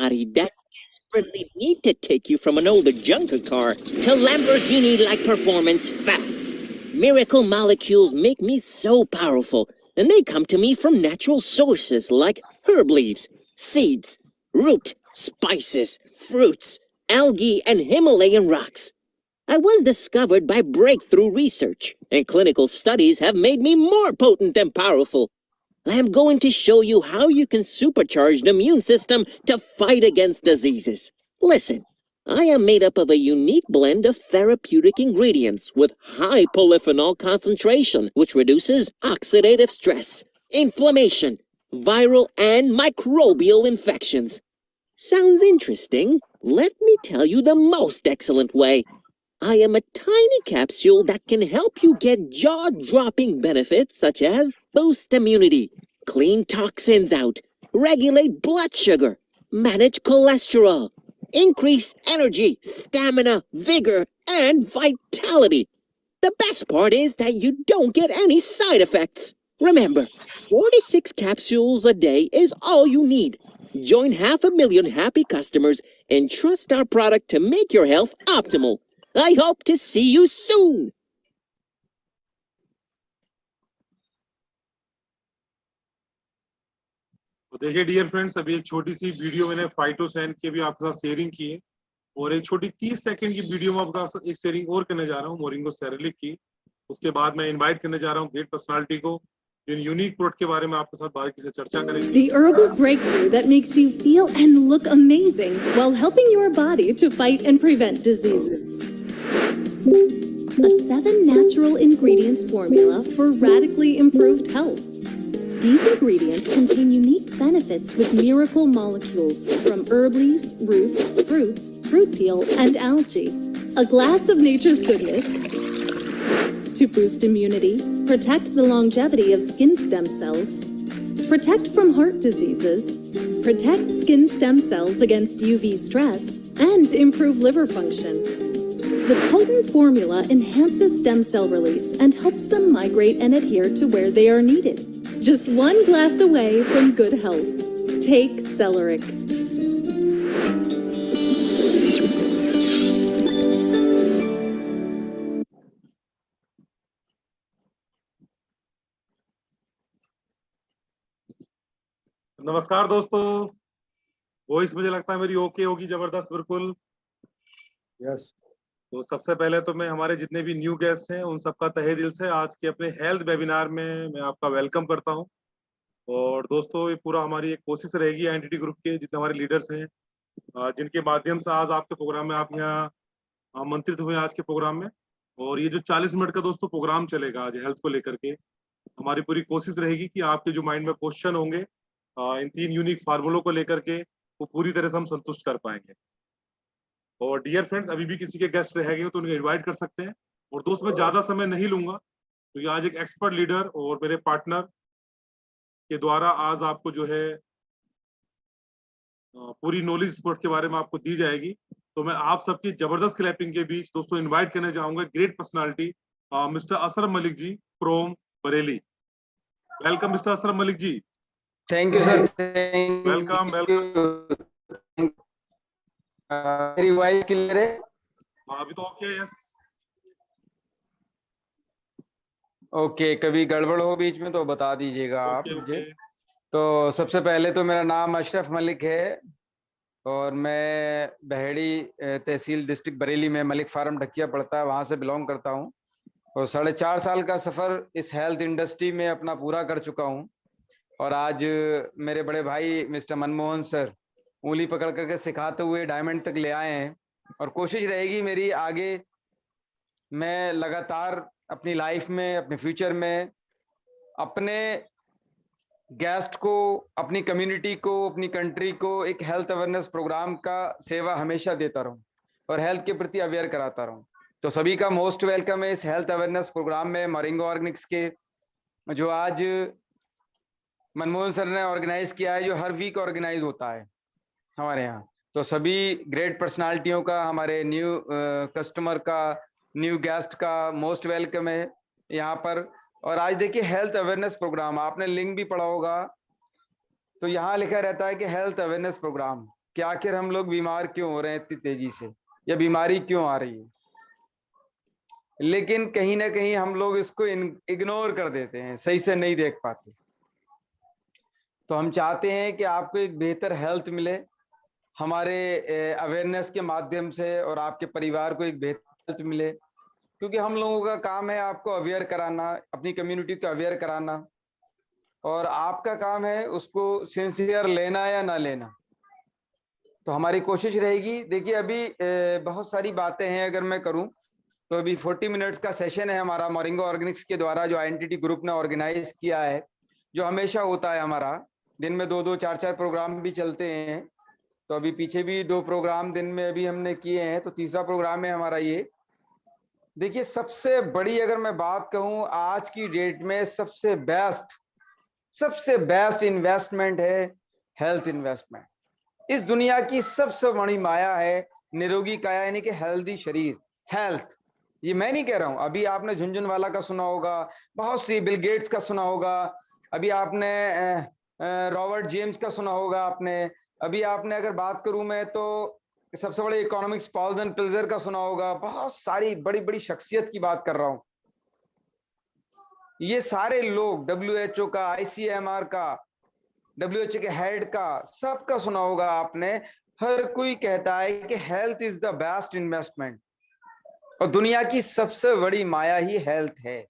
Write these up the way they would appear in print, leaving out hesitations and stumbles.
body that desperately need to take you from an older junker car to Lamborghini-like performance fast. Miracle molecules make me so powerful, and they come to me from natural sources like herb leaves, seeds, root, spices, fruits, algae, and Himalayan rocks. I was discovered by breakthrough research, and clinical studies have made me more potent and powerful. I am going to show you how you can supercharge the immune system to fight against diseases. Listen, I am made up of a unique blend of therapeutic ingredients with high polyphenol concentration, which reduces oxidative stress, inflammation, viral and microbial infections. Sounds interesting? Let me tell you the most excellent way. I am a tiny capsule that can help you get jaw-dropping benefits such as boost immunity, clean toxins out, regulate blood sugar, manage cholesterol, increase energy, stamina, vigor, and vitality. The best part is that you don't get any side effects. Remember, 46 capsules a day is all you need. Join 500,000 happy customers and trust our product to make your health optimal. I hope to see you soon. तो देखिए dear friends, अभी एक छोटी सी video मैंने फाइटोसैन की भी आपके साथ शेयरिंग की है और एक छोटी 30 सेकंड की वीडियो में आपका एक शेयरिंग और करने जा रहा हूँ मोरिंगो सेरेलिक की। उसके बाद मैं इनवाइट करने जा रहा हूँ ग्रेट पर्सनालिटी को, जिन यूनिक प्रोडक्ट के बारे में आपके साथ बारीकी से चर्चा करेंगे। The herbal breakthrough that makes you feel and look amazing while helping your body to fight and prevent diseases. A 7 natural ingredients formula for radically improved health. These ingredients contain unique benefits with miracle molecules from herb leaves, roots, fruits, fruit peel, and algae. A glass of nature's goodness to boost immunity, protect the longevity of skin stem cells, protect from heart diseases, protect skin stem cells against UV stress, and improve liver function. The potent formula enhances stem cell release and helps them migrate and adhere to where they are needed. Just 1 glass away from good health. Take Celeric. नमस्कार दोस्तों, voice मुझे लगता है मेरी okay होगी, जबरदस्त, बिल्कुल yes. तो सबसे पहले तो मैं हमारे जितने भी न्यू गेस्ट हैं उन सबका तहे दिल से आज के अपने हेल्थ वेबिनार में मैं आपका वेलकम करता हूं। और दोस्तों, ये पूरा हमारी एक कोशिश रहेगी एंटिटी ग्रुप के जितने हमारे लीडर्स हैं, जिनके माध्यम से आज आपके प्रोग्राम में आप यहाँ आमंत्रित हुए आज के प्रोग्राम में। और ये जो 40 मिनट का दोस्तों प्रोग्राम चलेगा आज हेल्थ को लेकर के, हमारी पूरी कोशिश रहेगी कि आपके जो माइंड में क्वेश्चन होंगे इन 3 यूनिक फार्मूलों को लेकर के वो पूरी तरह से हम संतुष्ट कर पाएंगे। और डियर फ्रेंड्स, अभी भी किसी के गेस्ट रहेंगे तो उन्हें इनवाइट कर सकते हैं। और दोस्त, मैं ज्यादा समय नहीं लूंगा क्योंकि आज एक एक्सपर्ट लीडर और मेरे पार्टनर के द्वारा आज आपको जो है पूरी नॉलेज स्पोर्ट के बारे में आपको दी जाएगी। तो मैं आप सबकी जबरदस्त क्लैपिंग के बीच दोस्तों इनवाइट करने चाहूंगा great personality mister Ashraf Malik ji from Bareilly. Welcome mister Ashraf Malik ji. Thank you sir. Welcome welcome. मेरी वॉइस क्लियर है? अभी तो ओके। यस ओके, कभी गड़बड़ हो बीच में तो बता दीजिएगा आप मुझे। तो सबसे पहले तो मेरा नाम अशरफ मलिक है और मैं बहेड़ी तहसील डिस्ट्रिक्ट बरेली में मलिक फार्म ढकिया पड़ता है, वहाँ से बिलोंग करता हूँ। और 4.5 साल का सफ़र इस हेल्थ इंडस्ट्री में अपना पूरा कर चुका हूँ। और आज मेरे बड़े भाई मिस्टर मनमोहन सर उंगली पकड़ करके सिखाते हुए डायमंड तक ले आए हैं। और कोशिश रहेगी मेरी आगे, मैं लगातार अपनी लाइफ में, अपने फ्यूचर में अपने गेस्ट को, अपनी कम्युनिटी को, अपनी कंट्री को एक हेल्थ अवेयरनेस प्रोग्राम का सेवा हमेशा देता रहूं और हेल्थ के प्रति अवेयर कराता रहूं। तो सभी का मोस्ट वेलकम है इस हेल्थ अवेयरनेस प्रोग्राम में मोरिंगो ऑर्गेनिक्स के, जो आज मनमोहन सर ने ऑर्गेनाइज किया है, जो हर वीक ऑर्गेनाइज होता है हमारे यहाँ। तो सभी ग्रेट पर्सनालिटियों का, हमारे न्यू कस्टमर का, न्यू गेस्ट का मोस्ट वेलकम है यहाँ पर। और आज देखिए हेल्थ अवेयरनेस प्रोग्राम, आपने लिंक भी पढ़ा होगा, तो यहाँ लिखा रहता है कि हेल्थ अवेयरनेस प्रोग्राम। कि आखिर हम लोग बीमार क्यों हो रहे हैं इतनी तेजी से, या बीमारी क्यों आ रही है। लेकिन कहीं ना कहीं हम लोग इसको इग्नोर कर देते हैं, सही से नहीं देख पाते। तो हम चाहते हैं कि आपको एक बेहतर हेल्थ मिले हमारे अवेयरनेस के माध्यम से, और आपके परिवार को एक बेहतर हेल्थ मिले, क्योंकि हम लोगों का काम है आपको अवेयर कराना, अपनी कम्युनिटी को अवेयर कराना, और आपका काम है उसको सिंसियर लेना या ना लेना। तो हमारी कोशिश रहेगी। देखिए अभी बहुत सारी बातें हैं, अगर मैं करूं तो अभी 40 मिनट्स का सेशन है हमारा मोरिंगा ऑर्गेनिक्स के द्वारा, जो आईएनटीटी ग्रुप ने ऑर्गेनाइज किया है, जो हमेशा होता है हमारा। दिन में 2-2 4-4 प्रोग्राम भी चलते हैं। तो अभी पीछे भी 2 प्रोग्राम दिन में अभी हमने किए हैं, तो तीसरा प्रोग्राम है हमारा ये। देखिए सबसे बड़ी अगर मैं बात कहूं आज की डेट में, सबसे बेस्ट इन्वेस्टमेंट है हेल्थ इन्वेस्टमेंट। इस दुनिया की सबसे बड़ी माया है निरोगी काया, यानी कि हेल्दी शरीर, हेल्थ। ये मैं नहीं कह रहा हूं, अभी आपने झुनझुनवाला का सुना होगा, बहुत सी बिल गेट्स का सुना होगा, अभी आपने रॉबर्ट जेम्स का सुना होगा, अभी आपने अगर बात करूं मैं तो सबसे बड़े इकोनॉमिक्स पॉल्स एंड पिल्जर का सुना होगा। बहुत सारी बड़ी बड़ी शख्सियत की बात कर रहा हूं। ये सारे लोग, WHO का, ICMR का, WHO के हेड का, सबका सुना होगा आपने। हर कोई कहता है कि health is the best investment, और दुनिया की सबसे बड़ी माया ही हेल्थ है,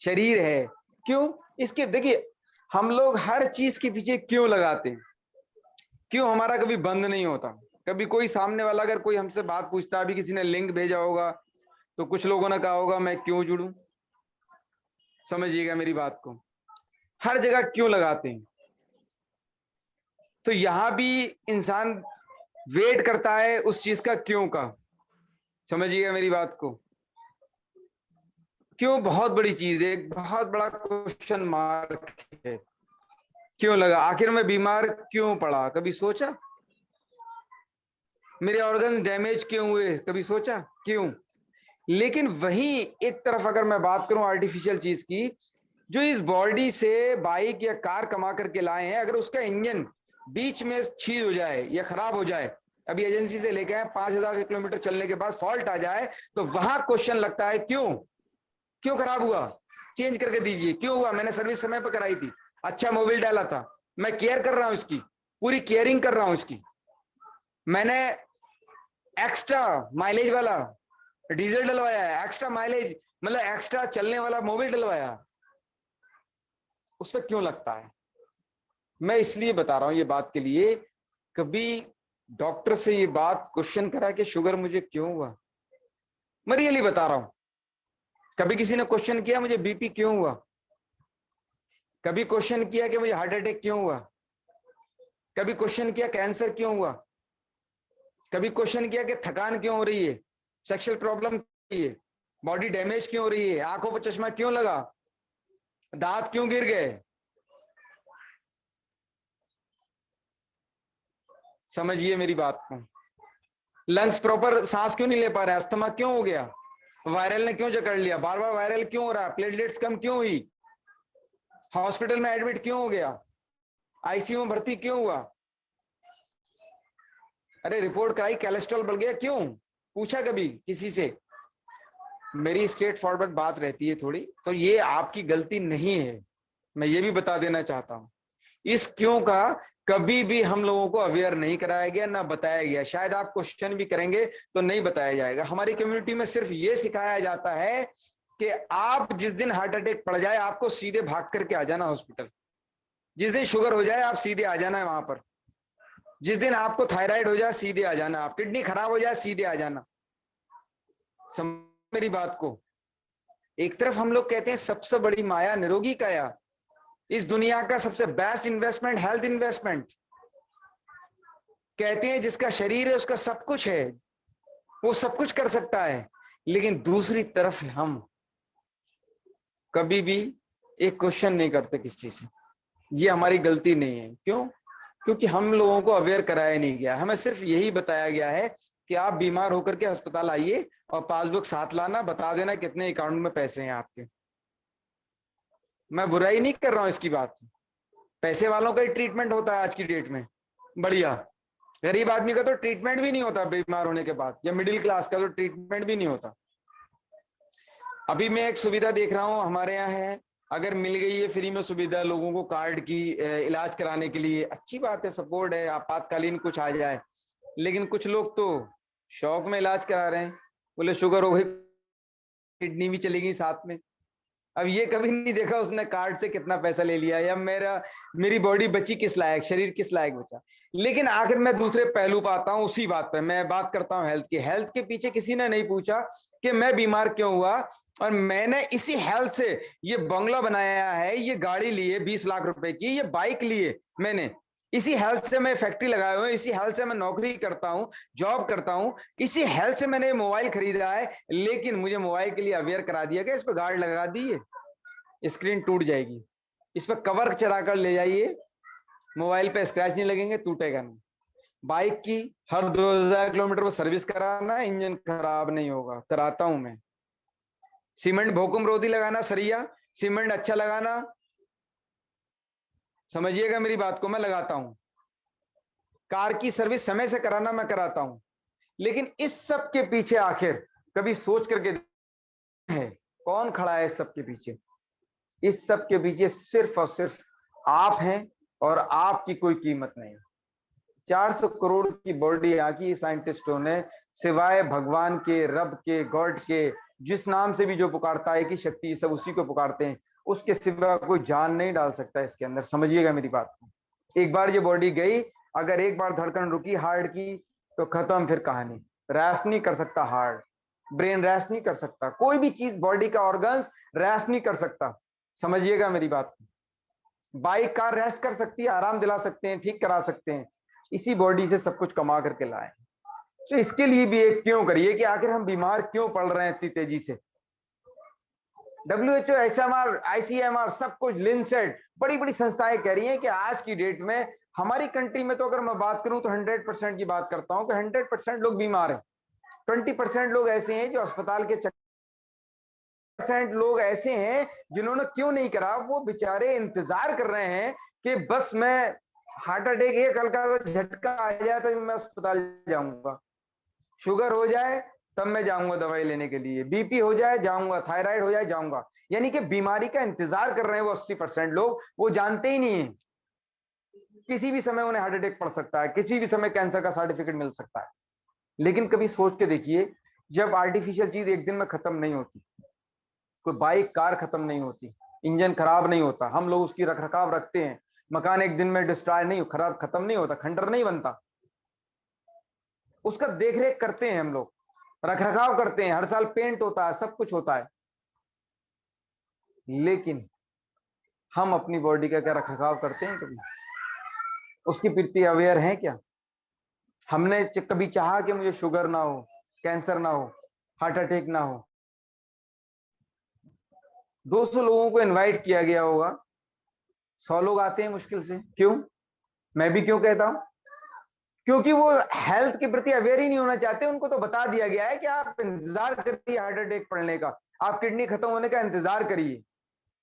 शरीर है। क्यों? इसके देखिए हम लोग हर चीज के पीछे क्यों लगाते हैं, क्यों हमारा कभी बंद नहीं होता। कभी कोई सामने वाला अगर कोई हमसे बात पूछता, अभी किसी ने लिंक भेजा होगा तो कुछ लोगों ने कहा होगा मैं क्यों जुड़ूं। समझिएगा मेरी बात को, हर जगह क्यों लगाते हैं। तो यहां भी इंसान वेट करता है उस चीज का क्यों का। समझिएगा मेरी बात को, क्यों बहुत बड़ी चीज है, एक बहुत बड़ा क्वेश्चन मार्क है। क्यों लगा, आखिर मैं बीमार क्यों पड़ा, कभी सोचा? मेरे ऑर्गन डैमेज क्यों हुए, कभी सोचा? क्यों? लेकिन वहीं एक तरफ अगर मैं बात करूं आर्टिफिशियल चीज की, जो इस बॉडी से बाइक या कार कमा करके लाए हैं, अगर उसका इंजन बीच में छील हो जाए या खराब हो जाए, अभी एजेंसी से लेके आए 5000 किलोमीटर चलने के बाद फॉल्ट आ जाए, तो वहां क्वेश्चन लगता है क्यों खराब हुआ, चेंज करके दीजिए। क्यों हुआ? मैंने सर्विस समय पर कराई थी, अच्छा मोबिल डाला था, मैं केयर कर रहा हूं इसकी, पूरी केयरिंग कर रहा हूं इसकी, मैंने एक्स्ट्रा माइलेज वाला डीजल डलवाया है, एक्स्ट्रा माइलेज मतलब एक्स्ट्रा चलने वाला मोबिल डलवाया, उस पर क्यों लगता है? मैं इसलिए बता रहा हूं ये बात के लिए, कभी डॉक्टर से ये बात क्वेश्चन करा कि शुगर मुझे क्यों हुआ? मैं रियली बता रहा हूं, कभी किसी ने क्वेश्चन किया मुझे बीपी क्यों हुआ? कभी क्वेश्चन किया कि मुझे हार्ट अटैक क्यों हुआ? कभी क्वेश्चन किया कैंसर क्यों हुआ? कभी क्वेश्चन किया कि थकान क्यों हो रही है, सेक्सुअल प्रॉब्लम क्यों है, बॉडी डैमेज क्यों हो रही है, आंखों पर चश्मा क्यों लगा, दांत क्यों गिर गए? समझिए मेरी बात को, लंग्स प्रॉपर सांस क्यों नहीं ले पा रहे, अस्थमा क्यों हो गया, वायरल ने क्यों जकड़ लिया, बार बार वायरल क्यों हो रहा है, प्लेटलेट्स कम क्यों हुई, हॉस्पिटल में एडमिट क्यों हो गया, आईसीयू में भर्ती क्यों हुआ, अरे रिपोर्ट कराई कोलेस्ट्रॉल बढ़ गया क्यों, पूछा कभी किसी से? मेरी स्ट्रेट फॉरवर्ड बात रहती है थोड़ी, तो ये आपकी गलती नहीं है, मैं ये भी बता देना चाहता हूं। इस क्यों का कभी भी हम लोगों को अवेयर नहीं कराया गया, ना बताया गया। शायद आप क्वेश्चन भी करेंगे तो नहीं बताया जाएगा। हमारी कम्युनिटी में सिर्फ ये सिखाया जाता है कि आप जिस दिन हार्ट अटैक पड़ जाए आपको सीधे भाग करके आ जाना हॉस्पिटल, जिस दिन शुगर हो जाए आप सीधे आ जाना है वहां पर, जिस दिन आपको थायराइड हो जाए सीधे आ जाना, आप किडनी खराब हो जाए सीधे आ जाना। समझ मेरी बात को, एक तरफ हम लोग कहते हैं सबसे बड़ी माया निरोगी काया, इस दुनिया का सबसे बेस्ट इन्वेस्टमेंट हेल्थ इन्वेस्टमेंट, कहते हैं जिसका शरीर है उसका सब कुछ है, वो सब कुछ कर सकता है। लेकिन दूसरी तरफ हम कभी भी एक क्वेश्चन नहीं करते किसी से, ये हमारी गलती नहीं है। क्यों? क्योंकि हम लोगों को अवेयर कराया नहीं गया, हमें सिर्फ यही बताया गया है कि आप बीमार होकर के अस्पताल आइए और पासबुक साथ लाना, बता देना कितने अकाउंट में पैसे हैं आपके। मैं बुराई नहीं कर रहा हूं इसकी बात, पैसे वालों का ही ट्रीटमेंट होता है आज की डेट में, बढ़िया, गरीब आदमी का तो ट्रीटमेंट भी नहीं होता बीमार होने के बाद, या मिडिल क्लास का तो ट्रीटमेंट भी नहीं होता। अभी मैं एक सुविधा देख रहा हूँ हमारे यहाँ है, अगर मिल गई है फ्री में सुविधा लोगों को कार्ड की इलाज कराने के लिए, अच्छी बात है, सपोर्ट है, आपातकालीन कुछ आ जाए। लेकिन कुछ लोग तो शौक में इलाज करा रहे हैं, बोले शुगर हो गई किडनी भी चलेगी साथ में। अब ये कभी नहीं देखा उसने कार्ड से कितना पैसा ले लिया, या मेरी बॉडी बची किस लायक, शरीर किस लायक बचा। लेकिन आखिर मैं दूसरे पहलू पर आता हूँ, उसी बात पे मैं बात करता हूँ हेल्थ की। हेल्थ के पीछे किसी ने नहीं पूछा कि मैं बीमार क्यों हुआ, और मैंने इसी हेल्थ से ये बंगला बनाया है, ये गाड़ी ली है 20 लाख रुपए की, ये बाइक ली है मैंने, इसी हेल्थ से मैं फैक्ट्री लगाया हुआ हूं, इसी हेल्थ से मैं नौकरी करता हूं, जॉब करता हूं, इसी हेल्थ से मैंने मोबाइल खरीदा है। लेकिन मुझे मोबाइल के लिए अवेयर करा दिया गया, इस पर गार्ड लगा दिए, स्क्रीन टूट जाएगी, इस पर कवर चढ़ा कर ले जाइए, मोबाइल पे स्क्रैच नहीं लगेंगे, टूटेगा नहीं। बाइक की हर 2000 किलोमीटर पर सर्विस कराना, इंजन खराब नहीं होगा, कराता हूं मैं। सीमेंट भूकंप रोधी लगाना, सरिया सीमेंट अच्छा लगाना, समझिएगा मेरी बात को, मैं लगाता हूं। कार की सर्विस समय से कराना, मैं कराता हूं। लेकिन इस सब के पीछे आखिर कभी सोच करके है कौन खड़ा है इस सब के पीछे? इस सब के पीछे सिर्फ और सिर्फ आप हैं, और आपकी कोई कीमत नहीं। 400 करोड़ की बॉडी यहाँ की साइंटिस्टों ने, सिवाय भगवान के, रब के, गॉड के, जिस नाम से भी जो पुकारता है कि शक्ति, सब उसी को पुकारते हैं, उसके सिवा कोई जान नहीं डाल सकता इसके अंदर, समझिएगा मेरी बात को। एक बार ये बॉडी गई, अगर एक बार धड़कन रुकी हार्ट की, तो खत्म फिर कहानी। रेस्ट नहीं कर सकता हार्ट, ब्रेन रेस्ट नहीं कर सकता, कोई भी चीज बॉडी का ऑर्गन्स रेस्ट नहीं कर सकता, समझिएगा मेरी बात को। बाइक कार रेस्ट कर सकती है, आराम दिला सकते हैं, ठीक करा सकते हैं, इसी बॉडी से सब कुछ कमा करके लाए। तो इसके लिए भी एक क्यों करिए कि आखिर हम बीमार क्यों पड़ रहे हैं इतनी तेजी से। WHO, SMR, ICMR, सब कुछ, लिनसेट, बड़ी बड़ी संस्थाएं कह रही हैं कि आज की डेट में हमारी कंट्री में, तो अगर मैं बात करूं तो 100% की बात करता हूं कि 100% लोग बीमार हैं। 20% लोग ऐसे हैं जो अस्पताल के 100% लोग ऐसे हैं जिन्होंने क्यों नहीं करा, वो बेचारे इंतजार कर रहे हैं कि बस मैं हार्ट अटैक, एक हल्का झटका आ जाए तो मैं अस्पताल जाऊंगा, शुगर हो जाए तब मैं जाऊंगा दवाई लेने के लिए, बीपी हो जाए जाऊंगा, थायराइड हो जाए जाऊंगा। यानी कि बीमारी का इंतजार कर रहे हैं वो 80% लोग, वो जानते ही नहीं है किसी भी समय उन्हें हार्ट अटैक पड़ सकता है, किसी भी समय कैंसर का सर्टिफिकेट मिल सकता है। लेकिन कभी सोच के देखिए, जब आर्टिफिशियल चीज एक दिन में खत्म नहीं होती, कोई बाइक कार खत्म नहीं होती, इंजन खराब नहीं होता, हम लोग उसकी रख रखाव रखते हैं, मकान एक दिन में डिस्ट्रॉय नहीं, खराब खत्म नहीं होता, खंडर नहीं बनता, उसका देखरेख करते हैं हम लोग, रख रखाव करते हैं, हर साल पेंट होता है, सब कुछ होता है। लेकिन हम अपनी बॉडी का क्या रख रखाव करते हैं? कभी उसके प्रति अवेयर हैं क्या? हमने कभी चाहा कि मुझे शुगर ना हो, कैंसर ना हो, हार्ट अटैक ना हो? 200 लोगों को इनवाइट किया गया होगा, 100 लोग आते हैं मुश्किल से। क्यों? मैं भी क्यों कहता हूं? क्योंकि वो हेल्थ के प्रति अवेयर ही नहीं होना चाहते। उनको तो बता दिया गया है कि आप इंतजार करिए हार्ट अटैक पड़ने का, आप किडनी खत्म होने का इंतजार करिए।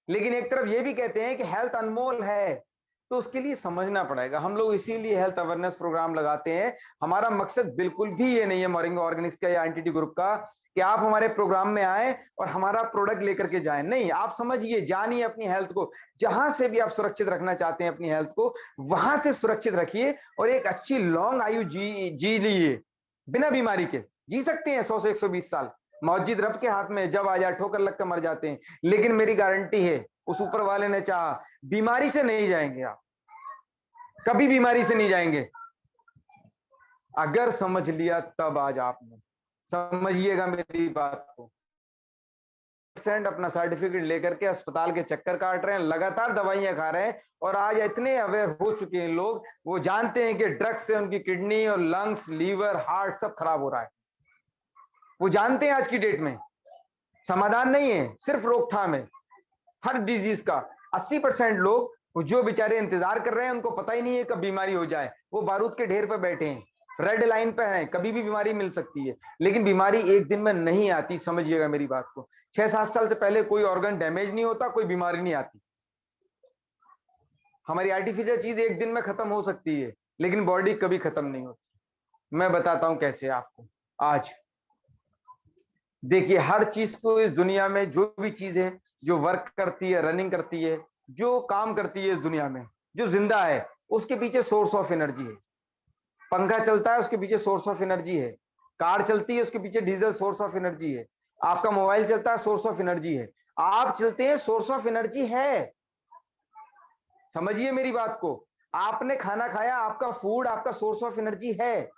लेकिन एक तरफ ये भी कहते हैं कि हेल्थ अनमोल है, तो उसके लिए समझना पड़ेगा। हम लोग इसीलिए हेल्थ अवेयरनेस प्रोग्राम लगाते हैं। हमारा मकसद बिल्कुल भी ये नहीं है मोरिंगा ऑर्गेनिक्स का या एनटीटी ग्रुप का कि आप हमारे प्रोग्राम में आए और हमारा प्रोडक्ट लेकर के जाएं। नहीं, आप समझिए, जानिए अपनी हेल्थ को, जहां से भी आप सुरक्षित रखना चाहते हैं अपनी हेल्थ को, वहां से सुरक्षित रखिए और एक अच्छी लॉन्ग आयु जी लीजिए। बिना बीमारी के जी सकते हैं 100 से 120 साल, मौजूद रब के हाथ में, जब आ जाए ठोकर लग कर मर जाते हैं। लेकिन मेरी गारंटी है, उस ऊपर वाले ने चाहा, बीमारी से नहीं जाएंगे आप, कभी बीमारी से नहीं जाएंगे। अगर समझ लिया तब आज आपने, समझिएगा मेरी बात को। अपना सर्टिफिकेट लेकर के अस्पताल के चक्कर काट रहे हैं, लगातार दवाइयां खा रहे हैं, और आज इतने अवेयर हो चुके हैं लोग, वो जानते हैं कि ड्रग्स से उनकी किडनी और लंग्स, लीवर, हार्ट सब खराब हो रहा है। वो जानते हैं आज की डेट में समाधान नहीं है, सिर्फ रोकथाम है हर डिजीज का। 80% लोग जो बेचारे इंतजार कर रहे हैं, उनको पता ही नहीं है कब बीमारी हो जाए। वो बारूद के ढेर पर बैठे हैं, रेड लाइन पे हैं, कभी भी बीमारी मिल सकती है। लेकिन बीमारी एक दिन में नहीं आती, समझिएगा मेरी बात को। 6-7 साल से पहले कोई ऑर्गन डैमेज नहीं होता, कोई बीमारी नहीं आती। हमारी आर्टिफिशियल चीज एक दिन में खत्म हो सकती है, लेकिन बॉडी कभी खत्म नहीं होती। मैं बताता हूं कैसे आपको। आज देखिए, हर चीज को इस दुनिया में, जो भी चीज है जो वर्क करती है, रनिंग करती है, जो काम करती है इस दुनिया में, जो जिंदा है, उसके पीछे सोर्स ऑफ एनर्जी है। पंखा चलता है, उसके पीछे सोर्स ऑफ एनर्जी है। कार चलती है, उसके पीछे डीजल सोर्स ऑफ एनर्जी है। आपका मोबाइल चलता है, सोर्स ऑफ एनर्जी है। आप चलते हैं, सोर्स ऑफ एनर्जी है। समझिए मेरी बात को। आपने खाना खाया, आपका फूड आपका सोर्स ऑफ एनर्जी है।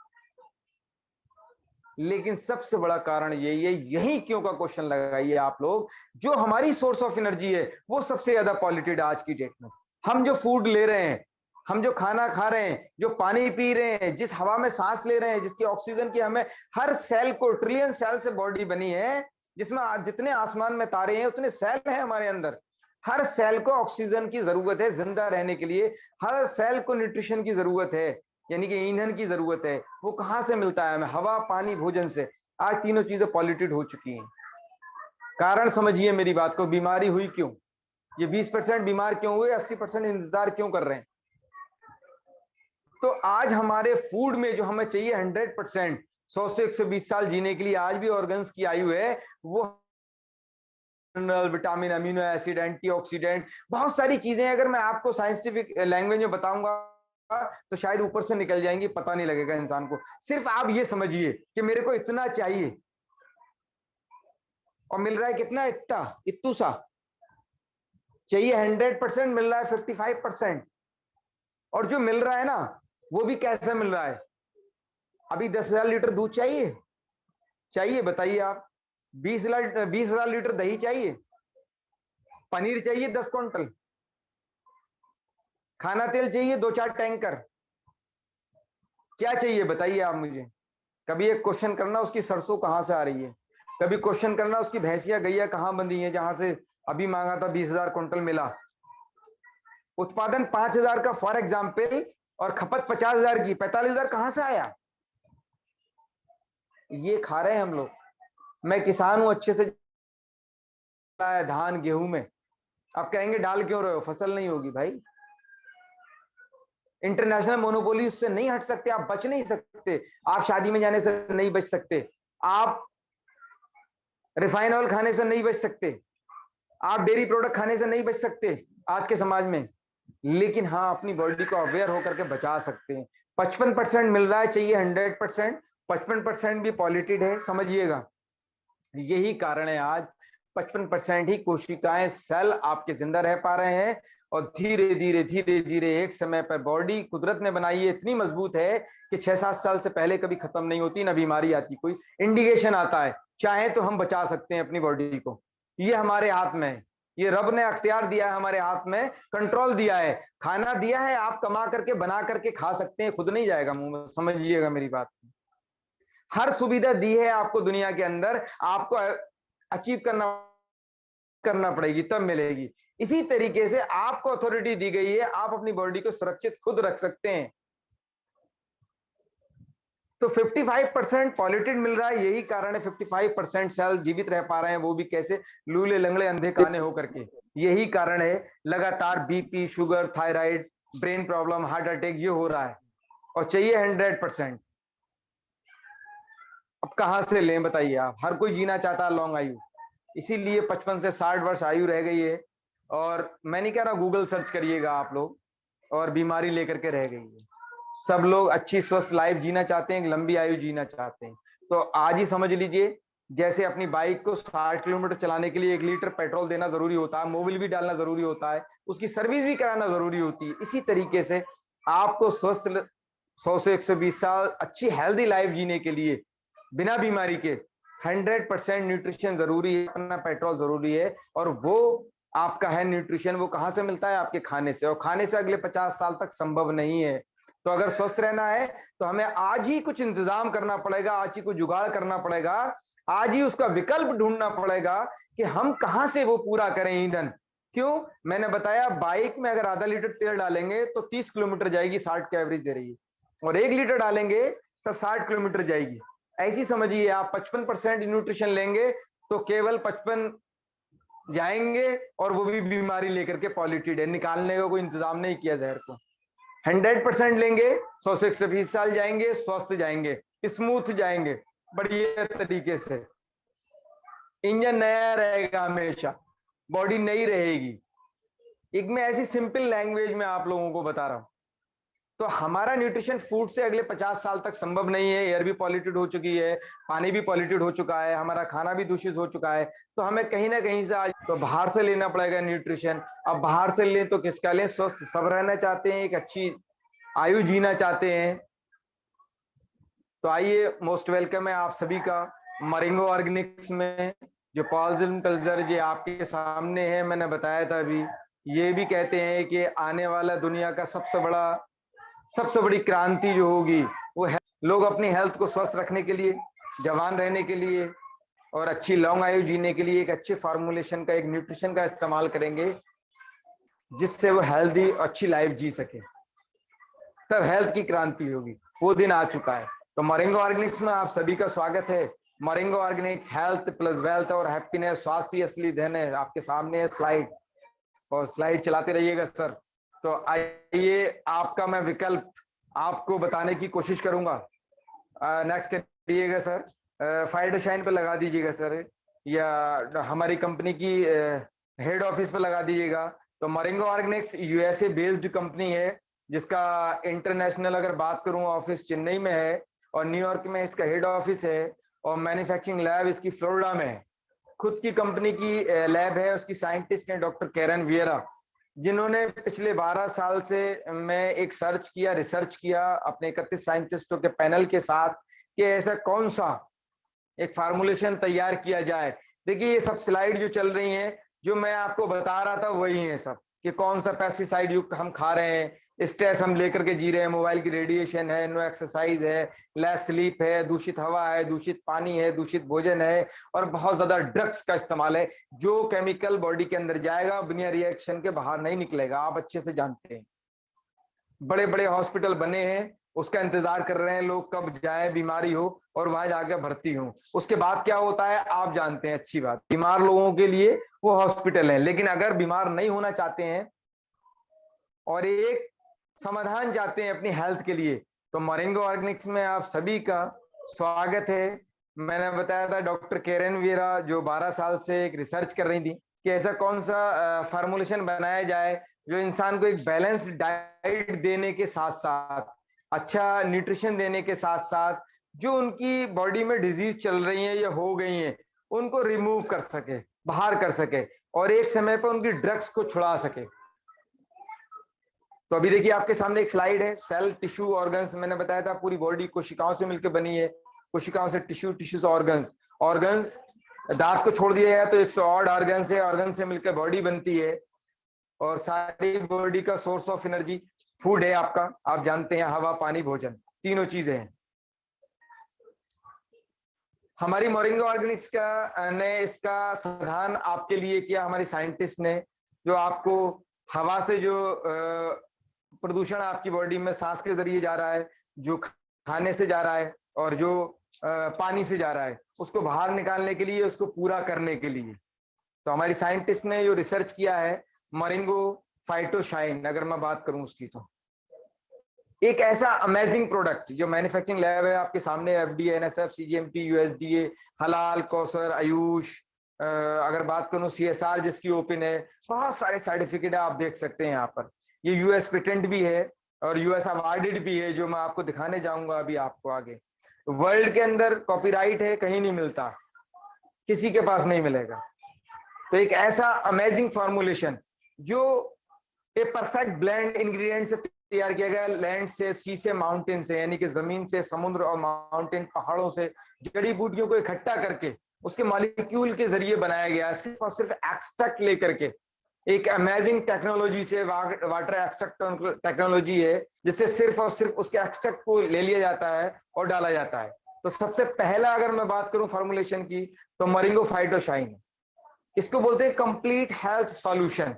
लेकिन सबसे बड़ा कारण यही है, यही क्यों का क्वेश्चन लगाइए आप लोग, जो हमारी सोर्स ऑफ एनर्जी है वो सबसे ज्यादा पॉल्यूटेड आज की डेट में। हम जो फूड ले रहे हैं, हम जो खाना खा रहे हैं, जो पानी पी रहे हैं, जिस हवा में सांस ले रहे हैं, जिसकी ऑक्सीजन की हमें हर सेल को, ट्रिलियन सेल से बॉडी बनी है, जिसमें जितने आसमान में तारे हैं उतने सेल हैं हमारे अंदर। हर सेल को ऑक्सीजन की जरूरत है जिंदा रहने के लिए। हर सेल को न्यूट्रिशन की जरूरत है, यानी कि ईंधन की जरूरत है। वो कहां से मिलता है हमें? हवा, पानी, भोजन से। आज तीनों चीजें पॉल्यूटेड हो चुकी हैं। कारण समझिए मेरी बात को, बीमारी हुई क्यों? ये 20% बीमार क्यों हुए, 80% इंतजार क्यों कर रहे हैं? तो आज हमारे फूड में जो हमें चाहिए 100%, 100 से 120 साल जीने के लिए, आज भी ऑर्गन्स की आयु है, वो mineral, vitamin, amino acid, antioxidant, बहुत सारी चीजें अगर मैं आपको साइंटिफिक लैंग्वेज में बताऊंगा तो शायद ऊपर से निकल जाएंगी, पता नहीं लगेगा इंसान को। सिर्फ आप ये समझिए कि मेरे को इतना चाहिए और मिल रहा है कितना? इतना, इत्तू सा चाहिए। 100% मिल रहा है 55%। और जो मिल रहा है ना, वो भी कैसे मिल रहा है? अभी 10,000 लीटर दूध चाहिए बताइए आप। 20,000 लीटर दही चाहिए, पनीर चाहिए 10 क्विंटल, खाना तेल चाहिए 2-4 टैंकर। क्या चाहिए बताइए आप मुझे। कभी एक क्वेश्चन करना, उसकी सरसों कहां से आ रही है? कभी क्वेश्चन करना, उसकी भैंसिया गैया कहां बंधी है, जहां से अभी मांगा था 20,000 क्विंटल मिला। उत्पादन 5,000 का फॉर एग्जाम्पल और खपत 50,000 की, 45,000 कहां से आया? ये खा रहे हैं हम लोग। मैं किसान हूं, अच्छे से धान गेहूं में। आप कहेंगे डाल क्यों रहे हो? फसल नहीं होगी भाई। इंटरनेशनल मोनोपोली से नहीं हट सकते, आप बच नहीं सकते। आप शादी में जाने से नहीं बच सकते, आप रिफाइन ऑयल खाने से नहीं बच सकते, आप डेयरी प्रोडक्ट खाने से नहीं बच सकते आज के समाज में। लेकिन हाँ, अपनी बॉडी को अवेयर होकर के बचा सकते हैं। 55% मिल रहा है, चाहिए 100%। 55% भी पॉल्यूटेड है, समझिएगा। यही कारण है आज 55% ही कोशिकाएं, सेल आपके जिंदा रह पा रहे हैं। और धीरे धीरे एक समय पर बॉडी कुदरत ने बनाई है, इतनी मजबूत है कि 6-7 साल से पहले कभी खत्म नहीं होती, ना बीमारी आती, कोई इंडिकेशन आता है। चाहे तो हम बचा सकते हैं अपनी बॉडी को। ये हमारे हाथ में है, ये रब ने अख्तियार दिया है हमारे हाथ में, कंट्रोल दिया है, खाना दिया है। आप कमा करके, बना करके खा सकते हैं, खुद नहीं जाएगा मुंह में, समझिएगा मेरी बात। हर सुविधा दी है आपको दुनिया के अंदर, आपको अचीव करना पड़ेगी तब मिलेगी। इसी तरीके से आपको अथॉरिटी दी गई है, आप अपनी बॉडी को सुरक्षित खुद रख सकते हैं। तो 55% पॉल्यूटेड मिल रहा है, यही कारण है 55% सेल जीवित रह पा रहे हैं, वो भी कैसे? लूले लंगड़े अंधे काने होकर के। यही कारण है लगातार BP, sugar, thyroid, brain problem, heart attack ये हो रहा है। और चाहिए 100%। अब कहां से लें बताइए आप? हर कोई जीना चाहता है लॉन्ग आयु, इसीलिए 55 से 60 वर्ष आयु रह गई है। और मैं नहीं कह रहा, गूगल सर्च करिएगा आप लोग, और बीमारी लेकर के रह गई है। सब लोग अच्छी स्वस्थ लाइफ जीना चाहते हैं, लंबी आयु जीना चाहते हैं। तो आज ही समझ लीजिए, जैसे अपनी बाइक को 60 किलोमीटर चलाने के लिए 1 लीटर पेट्रोल देना जरूरी होता है, मोबिल भी डालना जरूरी होता है, उसकी सर्विस भी कराना जरूरी होती है। इसी तरीके से आपको स्वस्थ 100 से 120 साल अच्छी हेल्दी लाइफ जीने के लिए बिना बीमारी के 100% न्यूट्रिशन जरूरी है, अपना पेट्रोल जरूरी है। और वो आपका है न्यूट्रिशन, वो कहां से मिलता है? आपके खाने से। और खाने से अगले 50 साल तक संभव नहीं है। तो अगर स्वस्थ रहना है तो हमें आज ही कुछ इंतजाम करना पड़ेगा, आज ही कुछ जुगाड़ करना पड़ेगा, आज ही उसका विकल्प ढूंढना पड़ेगा कि हम कहां से वो पूरा करें ईंधन। क्यों? मैंने बताया, बाइक में अगर आधा लीटर तेल डालेंगे तो 30 किलोमीटर जाएगी, 60 का एवरेज दे रही है, और 1 लीटर डालेंगे तब 60 किलोमीटर जाएगी। ऐसी समझिए, आप 55% न्यूट्रिशन लेंगे तो केवल 55 जाएंगे, और वो भी बीमारी लेकर के पॉल्यूटेड है, निकालने का कोई इंतजाम नहीं किया जहर को। 100% लेंगे, 100 से 120 साल जाएंगे, स्वस्थ जाएंगे, स्मूथ जाएंगे, बढ़िया तरीके से। इंजन नया रहेगा, हमेशा बॉडी नई रहेगी। एक मैं ऐसी सिंपल लैंग्वेज में आप लोगों को बता रहा हूं। तो हमारा न्यूट्रिशन फूड से अगले 50 साल तक संभव नहीं है। एयर भी पॉल्यूटेड हो चुकी है, पानी भी पॉल्यूटेड हो चुका है, हमारा खाना भी दूषित हो चुका है। तो हमें कहीं ना कहीं से आज तो बाहर से लेना पड़ेगा न्यूट्रिशन। अब बाहर से लें तो किसका लें? स्वस्थ सब रहना चाहते हैं, एक अच्छी आयु जीना चाहते हैं। तो आइए, मोस्ट वेलकम है आप सभी का मोरिंगो ऑर्गेनिक्स में। जो पॉल्सन कल्चर जो आपके सामने है, मैंने बताया था अभी, ये भी कहते हैं कि आने वाला दुनिया का सबसे बड़ी क्रांति जो होगी वो है, लोग अपनी हेल्थ को स्वस्थ रखने के लिए, जवान रहने के लिए और अच्छी लॉन्ग आयु जीने के लिए एक अच्छे फार्मूलेशन का, एक न्यूट्रिशन का इस्तेमाल करेंगे, जिससे वो हेल्दी अच्छी लाइफ जी सके। तब हेल्थ की क्रांति होगी, वो दिन आ चुका है। तो मोरिंगो ऑर्गेनिक्स में आप सभी का स्वागत है। Moringa Organics, health plus wealth और हैप्पीनेस, स्वास्थ्य ही असली धन है। आपके सामने है स्लाइड, और स्लाइड चलाते रहिएगा सर। तो आइए, आपका मैं विकल्प आपको बताने की कोशिश करूंगा। नेक्स्ट करिएगा सर, फाइड शाइन पे लगा दीजिएगा सर, या हमारी कंपनी की हेड ऑफिस पे लगा दीजिएगा। तो moringa Organics USA based company है, जिसका इंटरनेशनल अगर बात करूं ऑफिस चेन्नई में है और न्यूयॉर्क में इसका हेड ऑफिस है, और मैन्युफैक्चरिंग लैब इसकी फ्लोरिडा में है। खुद की कंपनी की लैब है, उसकी साइंटिस्ट हैं डॉक्टर कैरन वियरा, जिन्होंने पिछले 12 साल से मैं एक रिसर्च किया अपने 31 साइंटिस्टों के पैनल के साथ कि ऐसा कौन सा एक फार्मूलेशन तैयार किया जाए। देखिए, ये सब स्लाइड जो चल रही हैं, जो मैं आपको बता रहा था वही है सब, कि कौन सा पेस्टिसाइड युक्त हम खा रहे हैं, स्ट्रेस हम लेकर के जी रहे हैं, मोबाइल की रेडिएशन है, नो एक्सरसाइज है, लेस स्लीप है, दूषित हवा है, दूषित पानी है, दूषित भोजन है, और बहुत ज्यादा ड्रग्स का इस्तेमाल है, जो केमिकल बॉडी के अंदर जाएगा, बिना रिएक्शन के बाहर नहीं निकलेगा। आप अच्छे से जानते हैं, बड़े बड़े हॉस्पिटल बने हैं, उसका इंतजार कर रहे हैं लोग कब जाए, बीमारी हो और वहां जाके भर्ती हो। उसके बाद क्या होता है आप जानते हैं, अच्छी बात, बीमार लोगों के लिए वो हॉस्पिटल है। लेकिन अगर बीमार नहीं होना चाहते हैं और एक समाधान चाहते हैं अपनी हेल्थ के लिए, तो मोरिंगो ऑर्गेनिक्स में आप सभी का स्वागत है। मैंने बताया था डॉक्टर कैरन वियरा, जो 12 साल से एक रिसर्च कर रही थी कि ऐसा कौन सा फार्मूलेशन बनाया जाए जो इंसान को एक बैलेंस्ड डाइट देने के साथ साथ, अच्छा न्यूट्रिशन देने के साथ साथ, जो उनकी बॉडी में डिजीज चल रही है या हो गई है, उनको रिमूव कर सके, बाहर कर सके, और एक समय पर उनकी ड्रग्स को छुड़ा सके। तो अभी देखिए, आपके सामने एक स्लाइड है, सेल, टिश्यू, ऑर्गन्स। मैंने बताया था पूरी बॉडी कोशिकाओं से मिलकर बनी है, कोशिकाओं से टिश्यू, टिश्यू से ऑर्गन्स। दांत को छोड़ दिया है तो 108 ऑर्गन्स है, ऑर्गन से मिलकर बॉडी बनती है। और सारी बॉडी का सोर्स ऑफ एनर्जी फूड है आपका, आप जानते हैं, हवा, पानी, भोजन, तीनों चीजें हैं। हमारी मोरिंगो ऑर्गेनिक्स का ने इसका समाधान आपके लिए किया, हमारी साइंटिस्ट ने, जो आपको हवा से जो प्रदूषण आपकी बॉडी में सांस के जरिए जा रहा है, जो खाने से जा रहा है और जो पानी से जा रहा है, उसको बाहर निकालने के लिए, उसको पूरा करने के लिए, तो हमारी साइंटिस्ट ने जो रिसर्च किया है, मोरिंगो फाइटोशाइन, अगर मैं बात करूं उसकी, तो एक ऐसा अमेजिंग प्रोडक्ट जो मैन्युफैक्चरिंग लैब है आपके सामने, एफडीए, एनएसएफ, सीजीएमपी, यूएसडीए, हलाल, कौसर, आयुष, अगर बात करूं सीएसआर जिसकी ओपन है, बहुत सारे सर्टिफिकेट है, आप देख सकते हैं यहाँ पर। ये यूएस पेटेंट भी है और यूएस अवार्डेड भी है, जो मैं आपको दिखाने जाऊंगा अभी आपको आगे। वर्ल्ड के अंदर कॉपीराइट है, कहीं नहीं मिलता, किसी के पास नहीं मिलेगा। तो एक ऐसा अमेजिंग फॉर्मुलेशन जो ए परफेक्ट ब्लेंड इंग्रेडिएंट से तैयार किया गया, लैंड से, सी से, माउंटेन से, यानी कि जमीन से, समुद्र और माउंटेन, पहाड़ों से जड़ी बूटियों को इकट्ठा करके उसके मॉलिक्यूल के जरिए बनाया गया, सिर्फ और सिर्फ एक्सट्रैक्ट लेकर के। एक अमेजिंग टेक्नोलॉजी से, वाटर एक्सट्रैक्ट टेक्नोलॉजी है, जिससे सिर्फ और सिर्फ उसके एक्सट्रैक्ट को ले लिया जाता है और डाला जाता है। तो सबसे पहला अगर मैं बात करूं फॉर्मुलेशन की, तो मोरिंगो फाइटोशाइन, इसको बोलते हैं कंप्लीट हेल्थ सॉल्यूशन।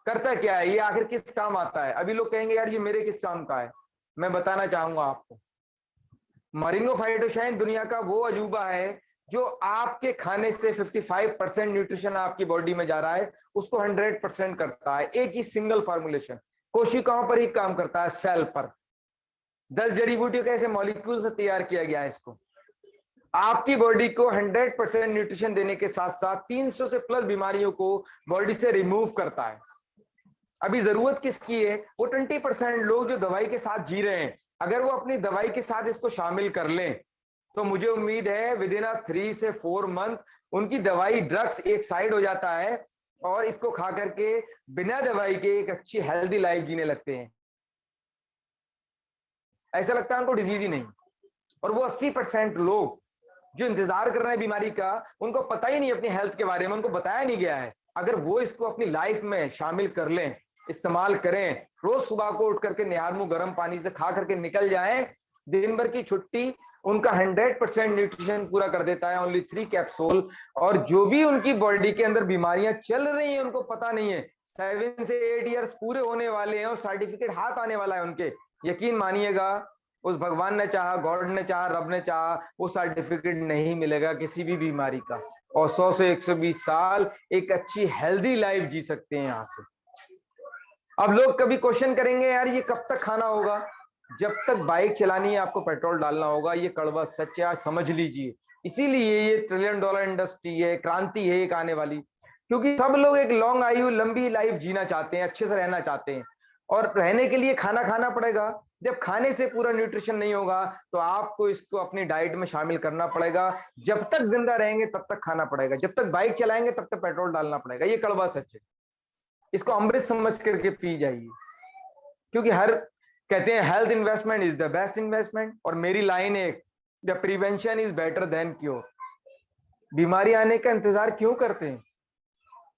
करता क्या है ये, आखिर किस काम आता है? अभी लोग कहेंगे यार ये मेरे किस काम का है, मैं बताना चाहूंगा आपको। मोरिंगो फाइटोशाइन दुनिया का वो अजूबा है जो आपके खाने से 55% न्यूट्रिशन आपकी बॉडी में जा रहा है, उसको 100% करता है, एक ही सिंगल फॉर्मुलेशन। कोशिकाओं पर ही काम करता है, सेल पर। 10 जड़ी बूटियों के ऐसे मॉलिक्यूल से तैयार किया गया है इसको। आपकी बॉडी को 100% न्यूट्रिशन देने के साथ साथ 300 से प्लस बीमारियों को बॉडी से रिमूव करता है। अभी जरूरत किसकी है? वो 20% लोग जो दवाई के साथ जी रहे हैं, अगर वो अपनी दवाई के साथ इसको शामिल कर लें तो मुझे उम्मीद है विद इन 3 से 4 मंथ उनकी दवाई, ड्रग्स एक साइड हो जाता है और इसको खा करके बिना दवाई के एक अच्छी हेल्दी लाइफ जीने लगते हैं। ऐसा लगता है उनको डिजीज ही नहीं। और वो 80% लोग जो इंतजार कर रहे हैं बीमारी का, उनको पता ही नहीं अपनी हेल्थ के बारे में, उनको बताया नहीं गया है। अगर वो इसको अपनी लाइफ में शामिल कर लें, इस्तेमाल करें, रोज सुबह को उठ करके निहार मुंह गर्म पानी से खा करके निकल जाएं, दिन भर की छुट्टी उनका 100% न्यूट्रिशन पूरा कर देता है, ओनली 3 कैप्सूल। और जो भी उनकी बॉडी के अंदर बीमारियां चल रही हैं उनको पता नहीं है। 7 से 8 इयर्स पूरे होने वाले हैं और सर्टिफिकेट हाथ आने वाला है उनके। यकीन मानिएगा, उस भगवान ने चाहा, गॉड ने चाहा, रब ने चाहा, वो सर्टिफिकेट नहीं मिलेगा किसी भी बीमारी का। और 100 से 120 साल एक अच्छी हेल्दी लाइफ जी सकते हैं यहाँ से। अब लोग कभी क्वेश्चन करेंगे, यार ये कब तक खाना होगा? जब तक बाइक चलानी है आपको पेट्रोल डालना होगा। ये कड़वा सच है, आज समझ लीजिए। इसीलिए ये $1 ट्रिलियन इंडस्ट्री है, क्रांति है एक आने वाली। क्योंकि सब लोग एक लॉन्ग आयु, लंबी लाइफ जीना चाहते हैं, अच्छे से रहना चाहते हैं, और रहने के लिए खाना खाना पड़ेगा। जब खाने से पूरा न्यूट्रिशन नहीं होगा तो आपको इसको अपनी डाइट में शामिल करना पड़ेगा। जब तक जिंदा रहेंगे तब तक खाना पड़ेगा, जब तक बाइक चलाएंगे तब तक पेट्रोल डालना पड़ेगा। ये कड़वा सच है, इसको अमृत समझ करके पी जाइए। क्योंकि हर कहते हैं health investment is the best investment, और मेरी लाइन है, the prevention is better than cure. बीमारी आने का इंतजार क्यों करते हैं?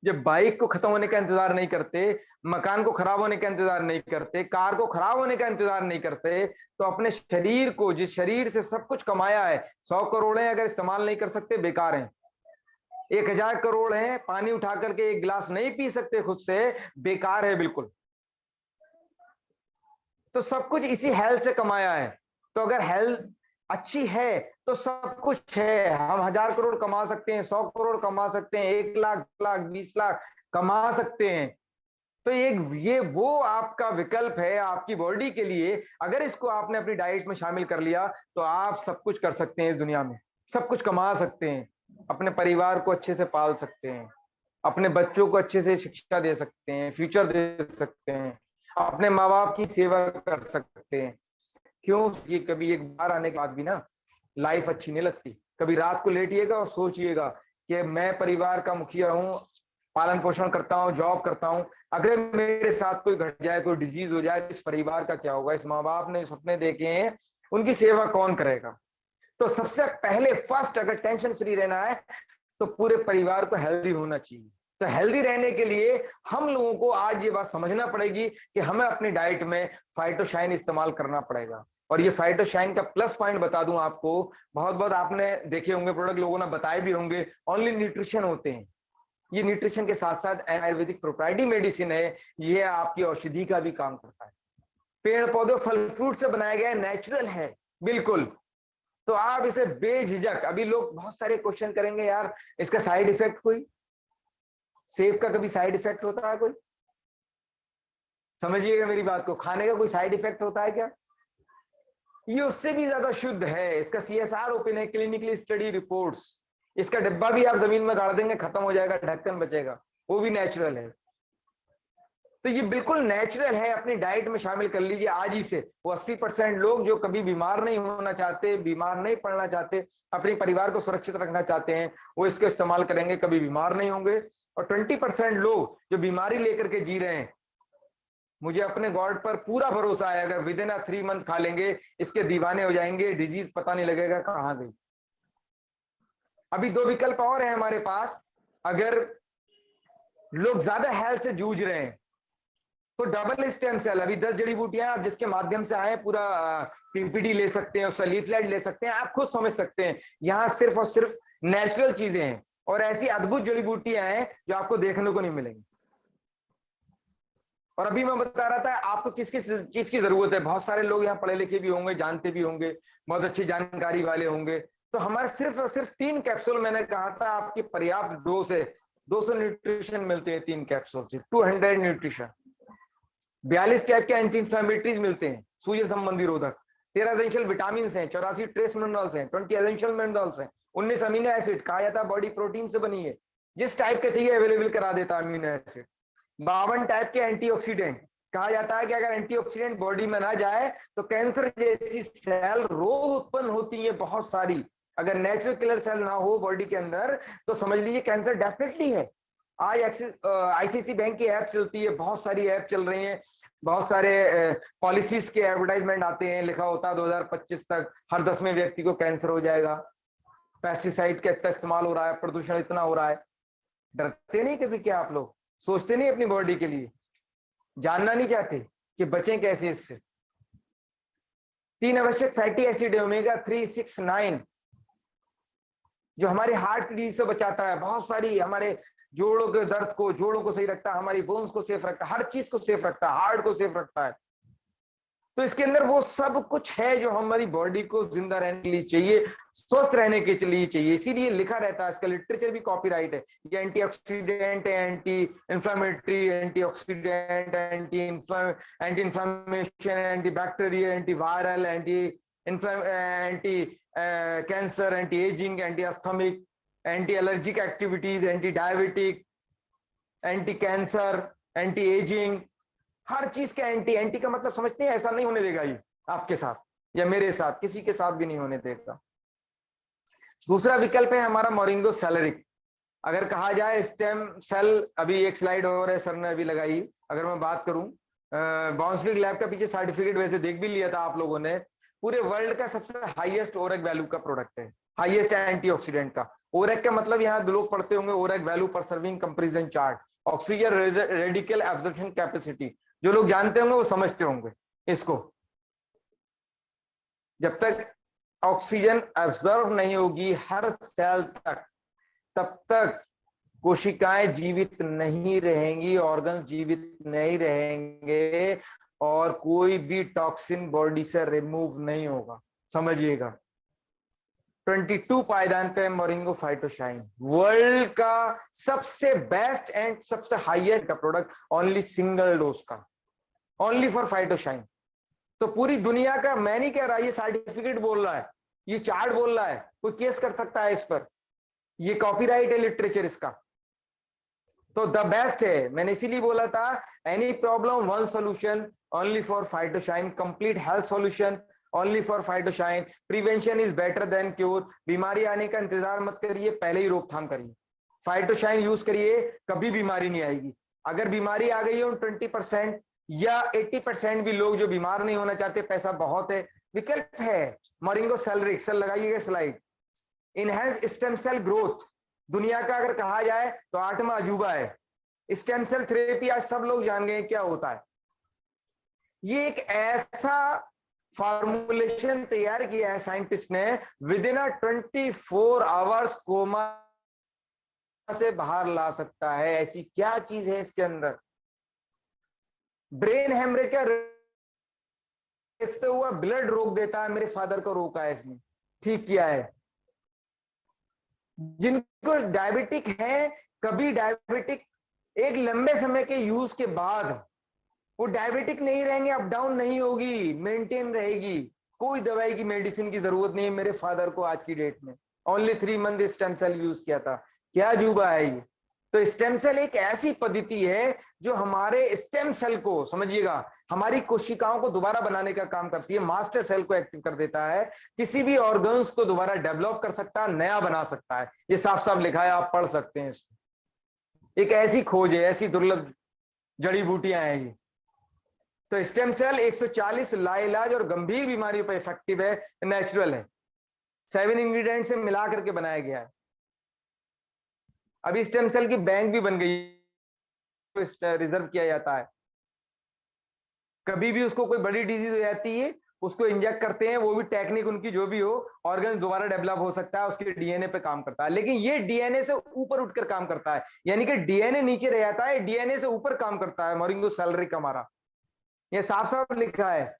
जब बाइक को खत्म होने का इंतजार नहीं करते, मकान को खराब होने का इंतजार नहीं करते, कार को खराब होने का इंतजार नहीं करते, तो अपने शरीर को, जिस शरीर से सब कुछ कमाया है, 100 करोड़ है, अगर इस्तेमाल नहीं कर सकते बेकार हैं। 1000 करोड़ है, पानी उठा करके एक गिलास नहीं पी सकते खुद से, बेकार है बिल्कुल। तो सब कुछ इसी हेल्थ से कमाया है। तो अगर हेल्थ अच्छी है तो सब कुछ है। हम 1000 करोड़ कमा सकते हैं, 100 करोड़ कमा सकते हैं, 1 लाख, 20 लाख कमा सकते हैं। तो ये वो आपका विकल्प है आपकी बॉडी के लिए। अगर इसको आपने अपनी डाइट में शामिल कर लिया तो आप सब कुछ कर सकते हैं इस दुनिया में, सब कुछ कमा सकते हैं, अपने परिवार को अच्छे से पाल सकते हैं, अपने बच्चों को अच्छे से शिक्षा दे सकते हैं, फ्यूचर दे सकते हैं, अपने माँ बाप की सेवा कर सकते हैं। क्यों? ये कभी एक बार आने के बाद भी ना लाइफ अच्छी नहीं लगती। कभी रात को लेटिएगा और सोचिएगा कि मैं परिवार का मुखिया हूँ, पालन पोषण करता हूँ, जॉब करता हूँ, अगर मेरे साथ कोई घट जाए, कोई डिजीज हो जाए, तो इस परिवार का क्या होगा? इस माँ बाप ने सपने देखे हैं, उनकी सेवा कौन करेगा? तो सबसे पहले फर्स्ट, अगर टेंशन फ्री रहना है तो पूरे परिवार को हेल्दी होना चाहिए। तो हेल्दी रहने के लिए हम लोगों को आज ये बात समझना पड़ेगी कि हमें अपनी डाइट में फाइटोशाइन इस्तेमाल करना पड़ेगा। और ये फाइटोशाइन का प्लस पॉइंट बता दूं आपको, बहुत आपने देखे होंगे, प्रोडक्ट लोगों ने बताए भी होंगे, ओनली न्यूट्रिशन होते हैं। ये न्यूट्रिशन के साथ साथ आयुर्वेदिक प्रोप्राइटरी मेडिसिन है, ये आपकी औषधि का भी काम करता है। पेड़ पौधे, फल फ्रूट से बनाया गया, नेचुरल है बिल्कुल। तो आप इसे बेझिझक, अभी लोग बहुत सारे क्वेश्चन करेंगे, यार इसका साइड इफेक्ट कोई? सेब का कभी साइड इफेक्ट होता है कोई? समझिएगा मेरी बात को, खाने का कोई साइड इफेक्ट होता है क्या? ये उससे भी ज्यादा शुद्ध है। इसका CSR ओपन है, क्लिनिकली स्टडी रिपोर्ट्स। इसका डिब्बा भी आप जमीन में गाड़ देंगे, खत्म हो जाएगा, ढक्कन बचेगा, वो भी नेचुरल है। तो ये बिल्कुल नेचुरल है, अपनी डाइट में शामिल कर लीजिए आज ही से। वो 80% लोग जो कभी बीमार नहीं होना चाहते, बीमार नहीं पड़ना चाहते, अपने परिवार को सुरक्षित रखना चाहते हैं, वो इसको इस्तेमाल करेंगे, कभी बीमार नहीं होंगे। और 20% लोग जो बीमारी लेकर के जी रहे हैं, मुझे अपने गॉड पर पूरा भरोसा है, अगर विद इन 3 मंथ खा लेंगे, इसके दीवाने हो जाएंगे, डिजीज पता नहीं लगेगा कहाँ गई। अभी 2 विकल्प और है हमारे पास। अगर लोग ज्यादा हेल्थ से जूझ रहे हैं तो डबल स्टेम सेल, अभी 10 जड़ी बूटियां आप जिसके माध्यम से आए, पूरा PPT ले सकते हैं, उसका लीफलेट ले सकते हैं, आप खुद समझ सकते हैं। यहाँ सिर्फ और सिर्फ नेचुरल चीजें हैं और ऐसी अद्भुत जड़ी बूटियां हैं जो आपको देखने को नहीं मिलेंगी। और अभी मैं बता रहा था आपको किस किस चीज की जरूरत है। बहुत सारे लोग यहाँ पढ़े लिखे भी होंगे, जानते भी होंगे, बहुत अच्छी जानकारी वाले होंगे। तो हमारे सिर्फ और सिर्फ 3 कैप्सूल, मैंने कहा था आपकी पर्याप्त डोज है, 200 न्यूट्रिशन मिलते हैं 3 कैप्सूल से, 200 न्यूट्रिशन। 42 टाइप के एंटी इंफ्लेमेटरीज मिलते हैं, सूजन संबंधी रोधक। 13 एसेंशियल विटामिन हैं, 84 ट्रेस मिनरल्स हैं, 20 एसेंशियल मिनरल्स हैं, 19 अमीनो एसिड, कहा जाता है बॉडी प्रोटीन से बनी है, जिस टाइप के चाहिए अवेलेबल करा देता है अमीनो एसिड। 52 टाइप के एंटीऑक्सीडेंट, कहा जाता है कि अगर एंटीऑक्सीडेंट बॉडी में ना जाए तो कैंसर जैसी सेल रोग उत्पन्न होती है बहुत सारी। अगर नेचुरल किलर सेल ना हो बॉडी के अंदर तो समझ लीजिए कैंसर डेफिनेटली है। आज आईसीआईसीआई बैंक की ऐप चलती है, बहुत सारी ऐप चल रही हैं, बहुत सारे पॉलिसीज के एडवर्टाइजमेंट आते हैं, लिखा होता है 2025 तक हर 10वें व्यक्ति को कैंसर हो जाएगा। पेस्टिसाइड का इतना इस्तेमाल हो रहा है, प्रदूषण इतना हो रहा है, डरते नहीं कभी? क्या आप लोग सोचते नहीं अपनी बॉडी के लिए? जानना नहीं चाहते कि बचें कैसे इससे? 3 आवश्यक फैटी एसिड है, ओमेगा 3, 6, 9, जो हमारे हार्ट डिजीज से बचाता है, बहुत सारी हमारे जोड़ों के दर्द को, जोड़ों को सही रखता है, हमारी बोन्स को सेफ रखता है, हर चीज को सेफ रखता है, हार्ट को सेफ रखता है। तो इसके अंदर वो सब कुछ है जो हमारी बॉडी को जिंदा रहने के लिए चाहिए, स्वस्थ रहने के लिए चाहिए, इसीलिए लिखा रहता है। इसका लिटरेचर भी कॉपीराइट है। ये antioxidant, anti inflammatory, antioxidant, anti inflammation, anti bacterial, anti viral, anti cancer, anti ageing, anti asthmatic, anti allergic activities, anti diabetic, anti cancer, anti ageing, हर चीज का एंटी। एंटी का मतलब समझते हैं? ऐसा नहीं होने देगा ये आपके साथ या मेरे साथ, किसी के साथ भी नहीं होने देगा। दूसरा विकल्प है हमारा मोरिंगो सैलरिक। अगर कहा जाए स्टेम सेल, अभी एक स्लाइड और है, सर ने अभी लगाई, अगर मैं बात करूं, बॉन्सविक लैब का पीछे सर्टिफिकेट वैसे देख भी लिया था आप लोगों ने। पूरे वर्ल्ड का सबसे हाईएस्ट ओरेक वैल्यू का प्रोडक्ट है, हाईएस्ट एंटीऑक्सीडेंट का। ओरेक का मतलब यहाँ लोग पढ़ते होंगे ओरेक वैल्यू पर serving comparison chart, oxygen radical absorption capacity. जो लोग जानते होंगे वो समझते होंगे इसको। जब तक ऑक्सीजन एब्जॉर्ब नहीं होगी हर सेल तक, तब तक कोशिकाएं जीवित नहीं रहेंगी, ऑर्गन्स जीवित नहीं रहेंगे, और कोई भी टॉक्सिन बॉडी से रिमूव नहीं होगा। समझिएगा। 22 पायदान पे मोरिंगो फाइटोशाइन, वर्ल्ड का सबसे बेस्ट एंड सबसे हाईएस्ट का प्रोडक्ट, ओनली सिंगल डोज का, ओनली फॉर फाइटोशाइन। तो पूरी दुनिया का, मैं नहीं कह रहा, ये सर्टिफिकेट बोल रहा है, ये चार्ट बोल रहा है, कोई केस कर सकता है इस पर, ये कॉपीराइट है लिटरेचर इसका। तो द बेस्ट है, मैंने इसीलिए बोला था, any problem one solution, only for Phytoshine, complete health solution only for Phytoshine. Prevention is better than cure. बीमारी आने का इंतजार मत करिए, पहले ही रोकथाम करिए। फाइटोशाइन यूज करिए, कभी बीमारी नहीं आएगी। अगर बीमारी आ गई हो 20% या 80% भी लोग जो बीमार नहीं होना चाहते, पैसा बहुत है, विकल्प है मोरिंगो सैलरिक। सर लगाइएगा slide. Enhance stem cell growth, दुनिया का अगर कहा जाए तो 8वां अजूबा है। स्टेम सेल थेरेपी आज सब लोग जान गए क्या होता है। ये एक ऐसा फॉर्मुलेशन तैयार किया है साइंटिस्ट ने, विद इन 24 आवर्स कोमा से बाहर ला सकता है। ऐसी क्या चीज है इसके अंदर? ब्रेन हेमरेज का इससे हुआ ब्लड रोक देता है। मेरे फादर को रोका है इसने, ठीक किया है। जिनको डायबिटिक है, कभी डायबिटिक एक लंबे समय के यूज के बाद वो डायबिटिक नहीं रहेंगे, अप डाउन नहीं होगी, मेंटेन रहेगी। कोई दवाई की, मेडिसिन की जरूरत नहीं है। मेरे फादर को आज की डेट में only 3 month stem cell use किया था। क्या अजूबा है ये। तो स्टेम सेल एक ऐसी पद्धति है जो हमारे स्टेम सेल को, समझिएगा, हमारी कोशिकाओं को दोबारा बनाने का काम करती है। मास्टर सेल को एक्टिव कर देता है, किसी भी ऑर्गन्स को दोबारा डेवलप कर सकता है, नया बना सकता है। ये साफ साफ लिखा है, आप पढ़ सकते हैं इसको। एक ऐसी खोज है, ऐसी दुर्लभ जड़ी बूटियां हैं ये। तो स्टेम सेल 140 लाइलाज और गंभीर बीमारियों पर इफेक्टिव है, नेचुरल है, 7 इंग्रेडिएंट से मिला करके बनाया गया है। अभी स्टेम सेल की बैंक भी बन गई, रिजर्व किया जाता है। कभी भी उसको कोई बड़ी डिजीज हो जाती है, उसको इंजेक्ट करते हैं, वो भी टेक्निक उनकी जो भी हो, ऑर्गन दोबारा डेवलप हो सकता है, उसके डीएनए पे काम करता है। लेकिन ये डीएनए से ऊपर उठकर काम करता है, यानी कि डीएनए नीचे रह जाता है, डीएनए से ऊपर काम करता है। मोरिंगो सैलरिक हमारा, ये साफ साफ लिखा है।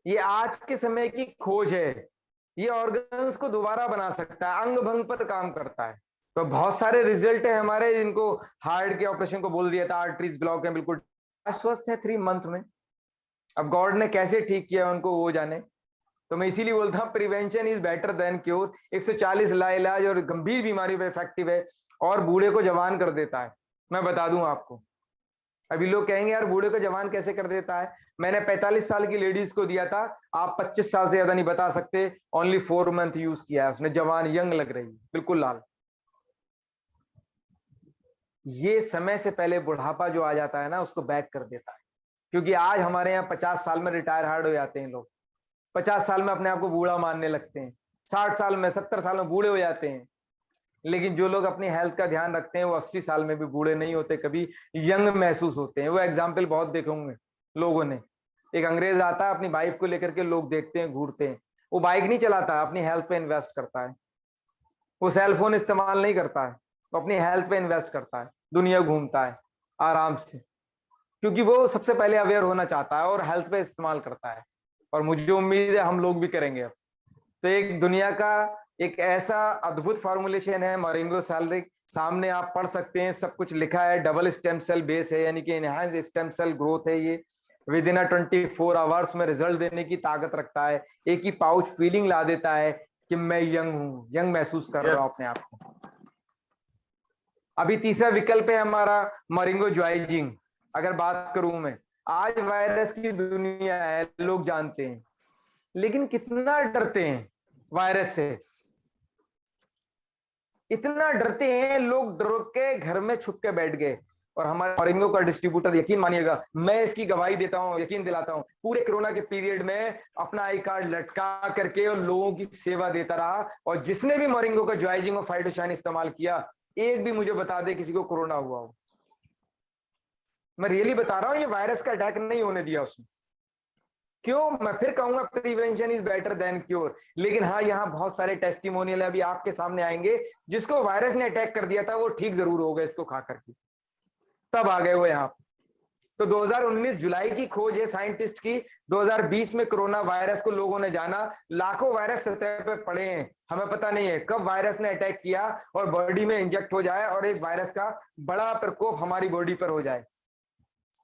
ये आज के समय की खोज है। ये ऑर्गन्स को दोबारा बना सकता है, अंग भंग पर काम करता है। तो बहुत सारे रिजल्ट है हमारे, जिनको हार्ट के ऑपरेशन को बोल दिया था, आर्टरीज ब्लॉक है, बिल्कुल स्वस्थ है 3 मंथ में। अब गॉड ने कैसे ठीक किया उनको वो जाने। तो मैं इसीलिए बोलता हूँ prevention is better than cure. 140 लाइलाज और गंभीर बीमारी पे इफेक्टिव है और बूढ़े को जवान कर देता है। मैं बता दूं आपको, अभी लोग कहेंगे यार बूढ़े को जवान कैसे कर देता है। मैंने 45 साल की लेडीज को दिया था, आप 25 साल से ज्यादा नहीं बता सकते, ओनली 4 मंथ यूज किया है उसने, जवान यंग लग रही है, बिल्कुल लाल। ये समय से पहले बुढ़ापा जो आ जाता है ना उसको बैक कर देता है। क्योंकि आज हमारे यहाँ 50 साल में रिटायर हार्ड हो जाते हैं लोग, 50 साल में अपने आप को बूढ़ा मानने लगते हैं, 60 साल में 70 साल में बूढ़े हो जाते हैं। लेकिन जो लोग अपनी हेल्थ का ध्यान रखते हैं वो 80 साल में भी बूढ़े नहीं होते, कभी यंग महसूस होते हैं। वो एग्जाम्पल बहुत देखे होंगे लोगों ने। एक अंग्रेज आता है अपनी वाइफ को लेकर के, लोग देखते हैं घूरते हैं, वो बाइक नहीं चलाता, अपनी हेल्थ पे इन्वेस्ट करता है। वो सेल फोन इस्तेमाल नहीं करता है, वो अपनी हेल्थ पे इन्वेस्ट करता है, दुनिया घूमता है आराम से, क्योंकि वो सबसे पहले अवेयर होना चाहता है और हेल्थ पे इस्तेमाल करता है। और मुझे उम्मीद है हम लोग भी करेंगे अब। तो एक दुनिया का एक ऐसा अद्भुत फॉर्मुलेशन है मोरिंगो सैलरिक, सामने आप पढ़ सकते हैं, सब कुछ लिखा है। डबल स्टेम सेल बेस है, यानी कि एनहांस स्टेम सेल ग्रोथ है। ये विद इन 24 आवर्स में रिजल्ट देने की ताकत रखता है। एक ही पाउच फीलिंग ला देता है कि मैं यंग हूं, यंग महसूस कर रहा हूं अपने आप को। अभी तीसरा विकल्प है हमारा मोरिंगो ज्वाइजिंग। अगर बात करूं मैं, आज वायरस की दुनिया है, लोग जानते हैं, लेकिन कितना डरते हैं वायरस से। इतना डरते हैं लोग, डर के घर में छुप के बैठ गए। और हमारे मोरिंगो का डिस्ट्रीब्यूटर, यकीन मानिएगा, मैं इसकी गवाही देता हूं, यकीन दिलाता हूं, पूरे कोरोना के पीरियड में अपना आई कार्ड लटका करके और लोगों की सेवा देता रहा। और जिसने भी मोरिंगो का ज्वाइजिंग और फाइटोशाइन इस्तेमाल किया, एक भी मुझे बता दे किसी को कोरोना हुआ हो। मैं रियली बता रहा हूं, ये वायरस का अटैक नहीं होने दिया उसने। क्यों? मैं फिर कहूंगा prevention is better than cure. लेकिन हाँ, यहाँ बहुत सारे टेस्टिमोनियल अभी आपके सामने आएंगे, जिसको वायरस ने अटैक कर दिया था वो ठीक जरूर हो गए इसको खा करके, तब आ गए वो यहाँ। तो 2019 जुलाई की खोज है साइंटिस्ट की। 2020 में कोरोना वायरस को लोगों ने जाना, लाखों वायरस सतह पे पड़े हैं, हमें पता नहीं है कब वायरस ने अटैक किया और बॉडी में इंजेक्ट हो जाए और एक वायरस का बड़ा प्रकोप हमारी बॉडी पर हो जाए।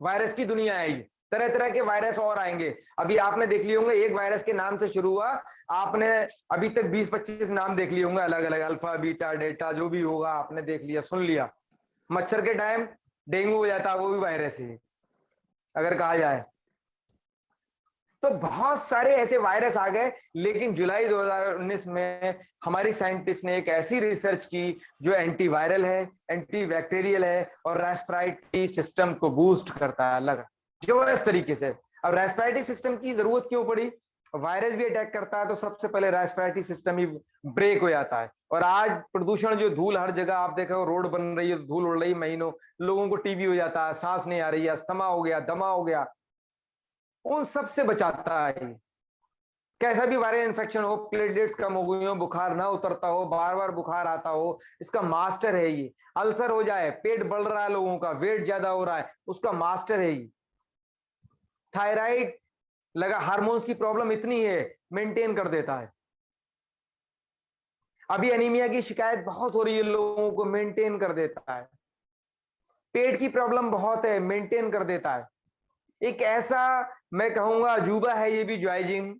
वायरस की दुनिया है ये, तरह तरह के वायरस और आएंगे। अभी आपने देख लिए होंगे, एक वायरस के नाम से शुरू हुआ, आपने अभी तक 20-25 नाम देख लिए होंगे अलग अलग, अल्फा बीटा डेल्टा जो भी होगा आपने देख लिया, सुन लिया। मच्छर के टाइम डेंगू हो जाता, वो भी वायरस ही अगर कहा जाए तो। बहुत सारे ऐसे वायरस आ गए। लेकिन जुलाई 2019 में हमारी साइंटिस्ट ने एक ऐसी रिसर्च की जो एंटीवायरल है, एंटी बैक्टीरियल है और रेस्पिरेटरी सिस्टम को बूस्ट करता है अलग जबरदस्त तरीके से। अब रेस्पिरेटरी सिस्टम की जरूरत क्यों पड़ी? वायरस भी अटैक करता है तो सबसे पहले रेस्पिरेटरी सिस्टम ही ब्रेक हो जाता है। और आज प्रदूषण, जो धूल हर जगह आप देखो, रोड बन रही है, धूल उड़ रही, महीनों लोगों को टीबी हो जाता है, सांस नहीं आ रही है, अस्थमा हो गया, दमा हो गया, उन सब से बचाता है। कैसा भी वायरल इन्फेक्शन हो, प्लेटलेट्स कम हो गई हो, बुखार ना उतरता हो, बार बार बुखार आता हो, इसका मास्टर है ये। अल्सर हो जाए, पेट बढ़ रहा है लोगों का, वेट ज्यादा हो रहा है, उसका मास्टर है ये। थायराइड लगा, हार्मोन्स की प्रॉब्लम इतनी है, मेंटेन कर देता है। अभी एनीमिया की शिकायत बहुत हो रही है लोगों को, मेंटेन कर देता है। पेट की प्रॉब्लम बहुत है, मेंटेन कर देता है। एक ऐसा मैं कहूंगा अजूबा है ये भी ज्वाइजिंग।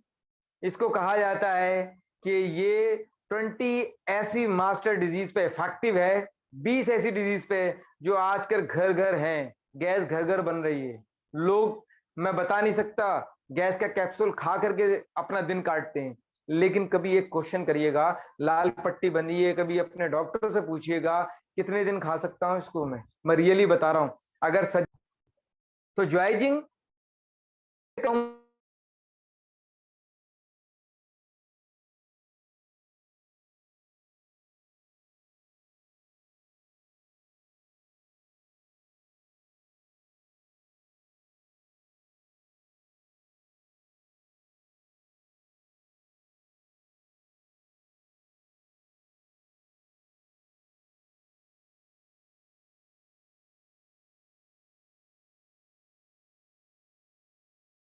इसको कहा जाता है कि ये 20 ऐसी मास्टर डिजीज पे इफेक्टिव है, 20 ऐसी डिजीज पे जो आजकल घर घर हैं। गैस घर घर बन रही है, लोग, मैं बता नहीं सकता, गैस का कैप्सूल खा करके अपना दिन काटते हैं। लेकिन कभी एक क्वेश्चन करिएगा, लाल पट्टी बनी है, कभी अपने डॉक्टर से पूछिएगा कितने दिन खा सकता हूं इसको। मैं रियली बता रहा हूं, अगर सच तो ज्वाइजिंग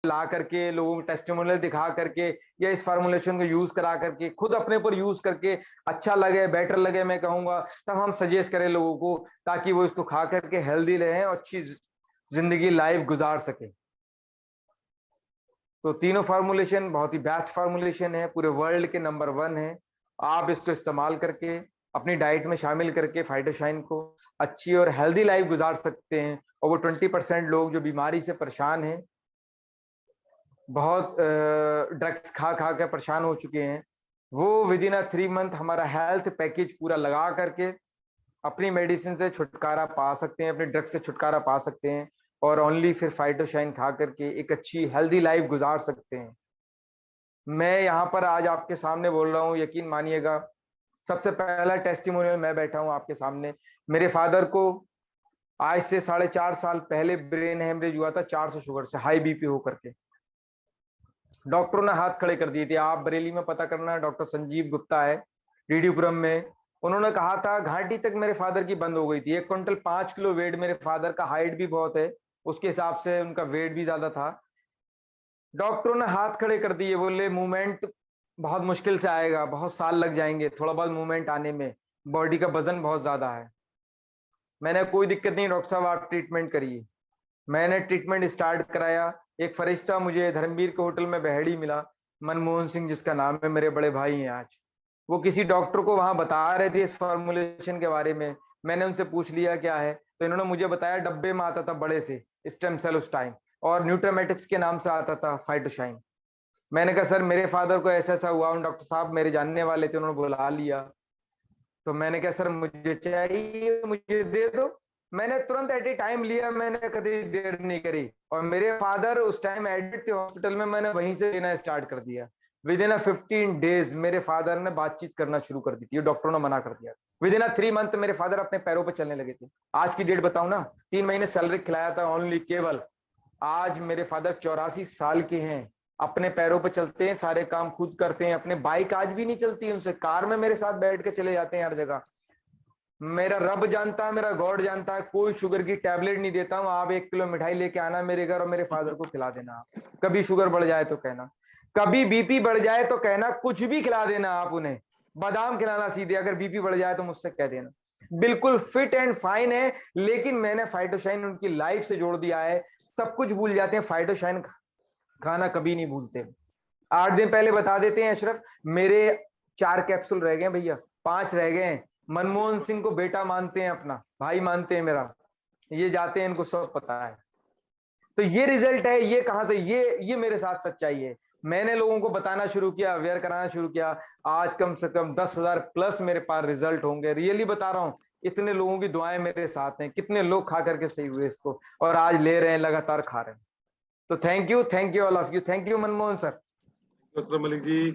ला करके, लोगों को टेस्टिमोनियल दिखा करके या इस फॉर्मुलेशन को यूज करा करके, खुद अपने पर यूज करके अच्छा लगे, बेटर लगे, मैं कहूंगा, तब हम सजेस्ट करें लोगों को, ताकि वो इसको खा करके हेल्दी रहें और अच्छी जिंदगी लाइफ गुजार सके। तो तीनों फार्मूलेशन बहुत ही बेस्ट फार्मूलेशन है, पूरे वर्ल्ड के नंबर 1 है। आप इसको इस्तेमाल करके अपनी डाइट में शामिल करके फाइटोशाइन को अच्छी और हेल्दी लाइफ गुजार सकते हैं। और वो 20% लोग जो बीमारी से परेशान हैं, बहुत ड्रग्स खा खा के परेशान हो चुके हैं, वो विद इन 3 मंथ हमारा हेल्थ पैकेज पूरा लगा करके अपनी मेडिसिन से छुटकारा पा सकते हैं, अपने ड्रग से छुटकारा पा सकते हैं और ओनली फिर फाइटोशाइन खा करके एक अच्छी हेल्दी लाइफ गुजार सकते हैं। मैं यहाँ पर आज आपके सामने बोल रहा हूँ, यकीन मानिएगा, सबसे पहला टेस्टिमोनियल मैं बैठा हूँ आपके सामने। मेरे फादर को आज से 4.5 साल पहले ब्रेन हेमरेज हुआ था, 400 शुगर से, हाई बीपी होकर के। डॉक्टरों ने हाथ खड़े कर दिए थे। आप बरेली में पता करना, डॉक्टर संजीव गुप्ता है डीडीपुरम में, उन्होंने कहा था घाटी तक मेरे फादर की बंद हो गई थी। 1 क्विंटल 5 किलो वेट, मेरे फादर का हाइट भी बहुत है, उसके हिसाब से उनका वेट भी ज्यादा था। डॉक्टरों ने हाथ खड़े कर दिए, बोले मूवमेंट बहुत मुश्किल से आएगा, बहुत साल लग जाएंगे थोड़ा बहुत मूवमेंट आने में, बॉडी का वजन बहुत ज्यादा है। मैंने कोई दिक्कत नहीं डॉक्टर साहब, आप ट्रीटमेंट करिए। मैंने ट्रीटमेंट स्टार्ट कराया। एक फरिश्ता मुझे धर्मवीर के होटल में बहेड़ी मिला, मनमोहन सिंह जिसका नाम है, मेरे बड़े भाई हैं आज। वो किसी डॉक्टर को वहां बता रहे थे इस फॉर्मुलेशन के बारे में। मैंने उनसे पूछ लिया क्या है, तो इन्होंने मुझे बताया डब्बे में आता था बड़े से स्टेम सेल उस टाइम, और न्यूट्रामेटिक्स के नाम से आता था फाइटोशाइन। मैंने कहा सर मेरे फादर को ऐसा ऐसा हुआ, उन डॉक्टर साहब मेरे जानने वाले थे, उन्होंने बुला लिया। तो मैंने कहा सर मुझे चाहिए, मुझे दे दो। मैंने तुरंत एट ए टाइम लिया, मैंने कभी देर नहीं करी। और मेरे फादर उस टाइम एडमिट थे हॉस्पिटल में, मैंने वहीं से लेना स्टार्ट कर दिया। विद इन 15 डेज मेरे फादर ने बातचीत करना शुरू कर दी थी, डॉक्टरों ने मना कर दिया। विद इन 3 मंथ मेरे फादर अपने पैरों पर चलने लगे थे। आज की डेट बताऊं ना, 3 महीने सैलरी खिलाया था ओनली केवल। आज मेरे फादर 84 साल के हैं, अपने पैरों पर चलते हैं, सारे काम खुद करते हैं। अपने बाइक आज भी नहीं चलती उनसे, कार में मेरे साथ बैठ के चले जाते हैं हर जगह। मेरा रब जानता है, मेरा गॉड जानता है, कोई शुगर की टैबलेट नहीं देता हूं। आप 1 किलो मिठाई लेके आना मेरे घर और मेरे फादर को खिला देना। कभी शुगर बढ़ जाए तो कहना, कभी बीपी बढ़ जाए तो कहना, कुछ भी खिला देना आप उन्हें, बादाम खिलाना सीधे। अगर बीपी बढ़ जाए तो मुझसे कह देना। बिल्कुल फिट एंड फाइन है, लेकिन मैंने फाइटोशाइन उनकी लाइफ से जोड़ दिया है। सब कुछ भूल जाते हैं, फाइटोशाइन खाना कभी नहीं भूलते। 8 दिन पहले बता देते हैं अशरफ, मेरे 4 कैप्सूल रह गए भैया, 5 रह गए हैं। मनमोहन सिंह को बेटा मानते हैं, अपना भाई मानते हैं मेरा, ये जाते हैं, इनको सब पता है। तो ये रिजल्ट है, ये कहां से, ये मेरे साथ सच्चाई है। मैंने लोगों को बताना शुरू किया, अवेयर कराना शुरू किया। आज कम से कम 10,000 प्लस मेरे पास रिजल्ट होंगे, रियली बता रहा हूं। इतने लोगों की दुआएं मेरे साथ हैं, कितने लोग खा करके सही हुए इसको, और आज ले रहे हैं, लगातार खा रहे हैं। तो thank you all of you, thank you Manmohan sir. Aslam Malik ji.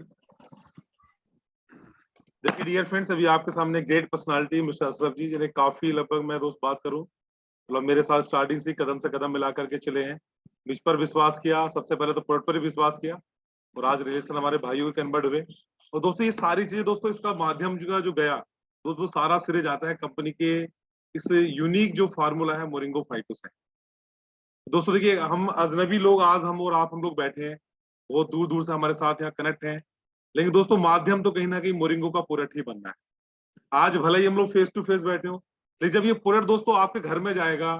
देखिए डियर फ्रेंड्स, अभी आपके सामने great personality mister Ashraf ji, जिन्हें काफी लगभग मैं दोस्त बात करूं, मतलब मेरे साथ स्टार्टिंग से कदम से कदम मिला करके चले हैं। मुझ पर विश्वास किया, सबसे पहले तो प्रोडक्ट पर ही विश्वास किया, और आज रिलेशन हमारे भाइयों के कन्वर्ट हुए। और दोस्तों ये सारी चीजें, दोस्तों इसका माध्यम जो गया दोस्तों, सारा सिरे जाता है कंपनी के इस यूनिक जो फार्मूला है मोरिंगो फाइटोशाइन। दोस्तों देखिए, हम अजनबी लोग, आज हम और आप हम लोग बैठे हैं, बहुत दूर दूर से हमारे साथ यहाँ कनेक्ट हैं, लेकिन दोस्तों माध्यम तो कहीं ना कहीं मोरिंगो का प्रोडक्ट ही बनना है। आज भले ही हम लोग फेस टू फेस बैठे हो, लेकिन जब ये प्रोडक्ट दोस्तों आपके घर में जाएगा,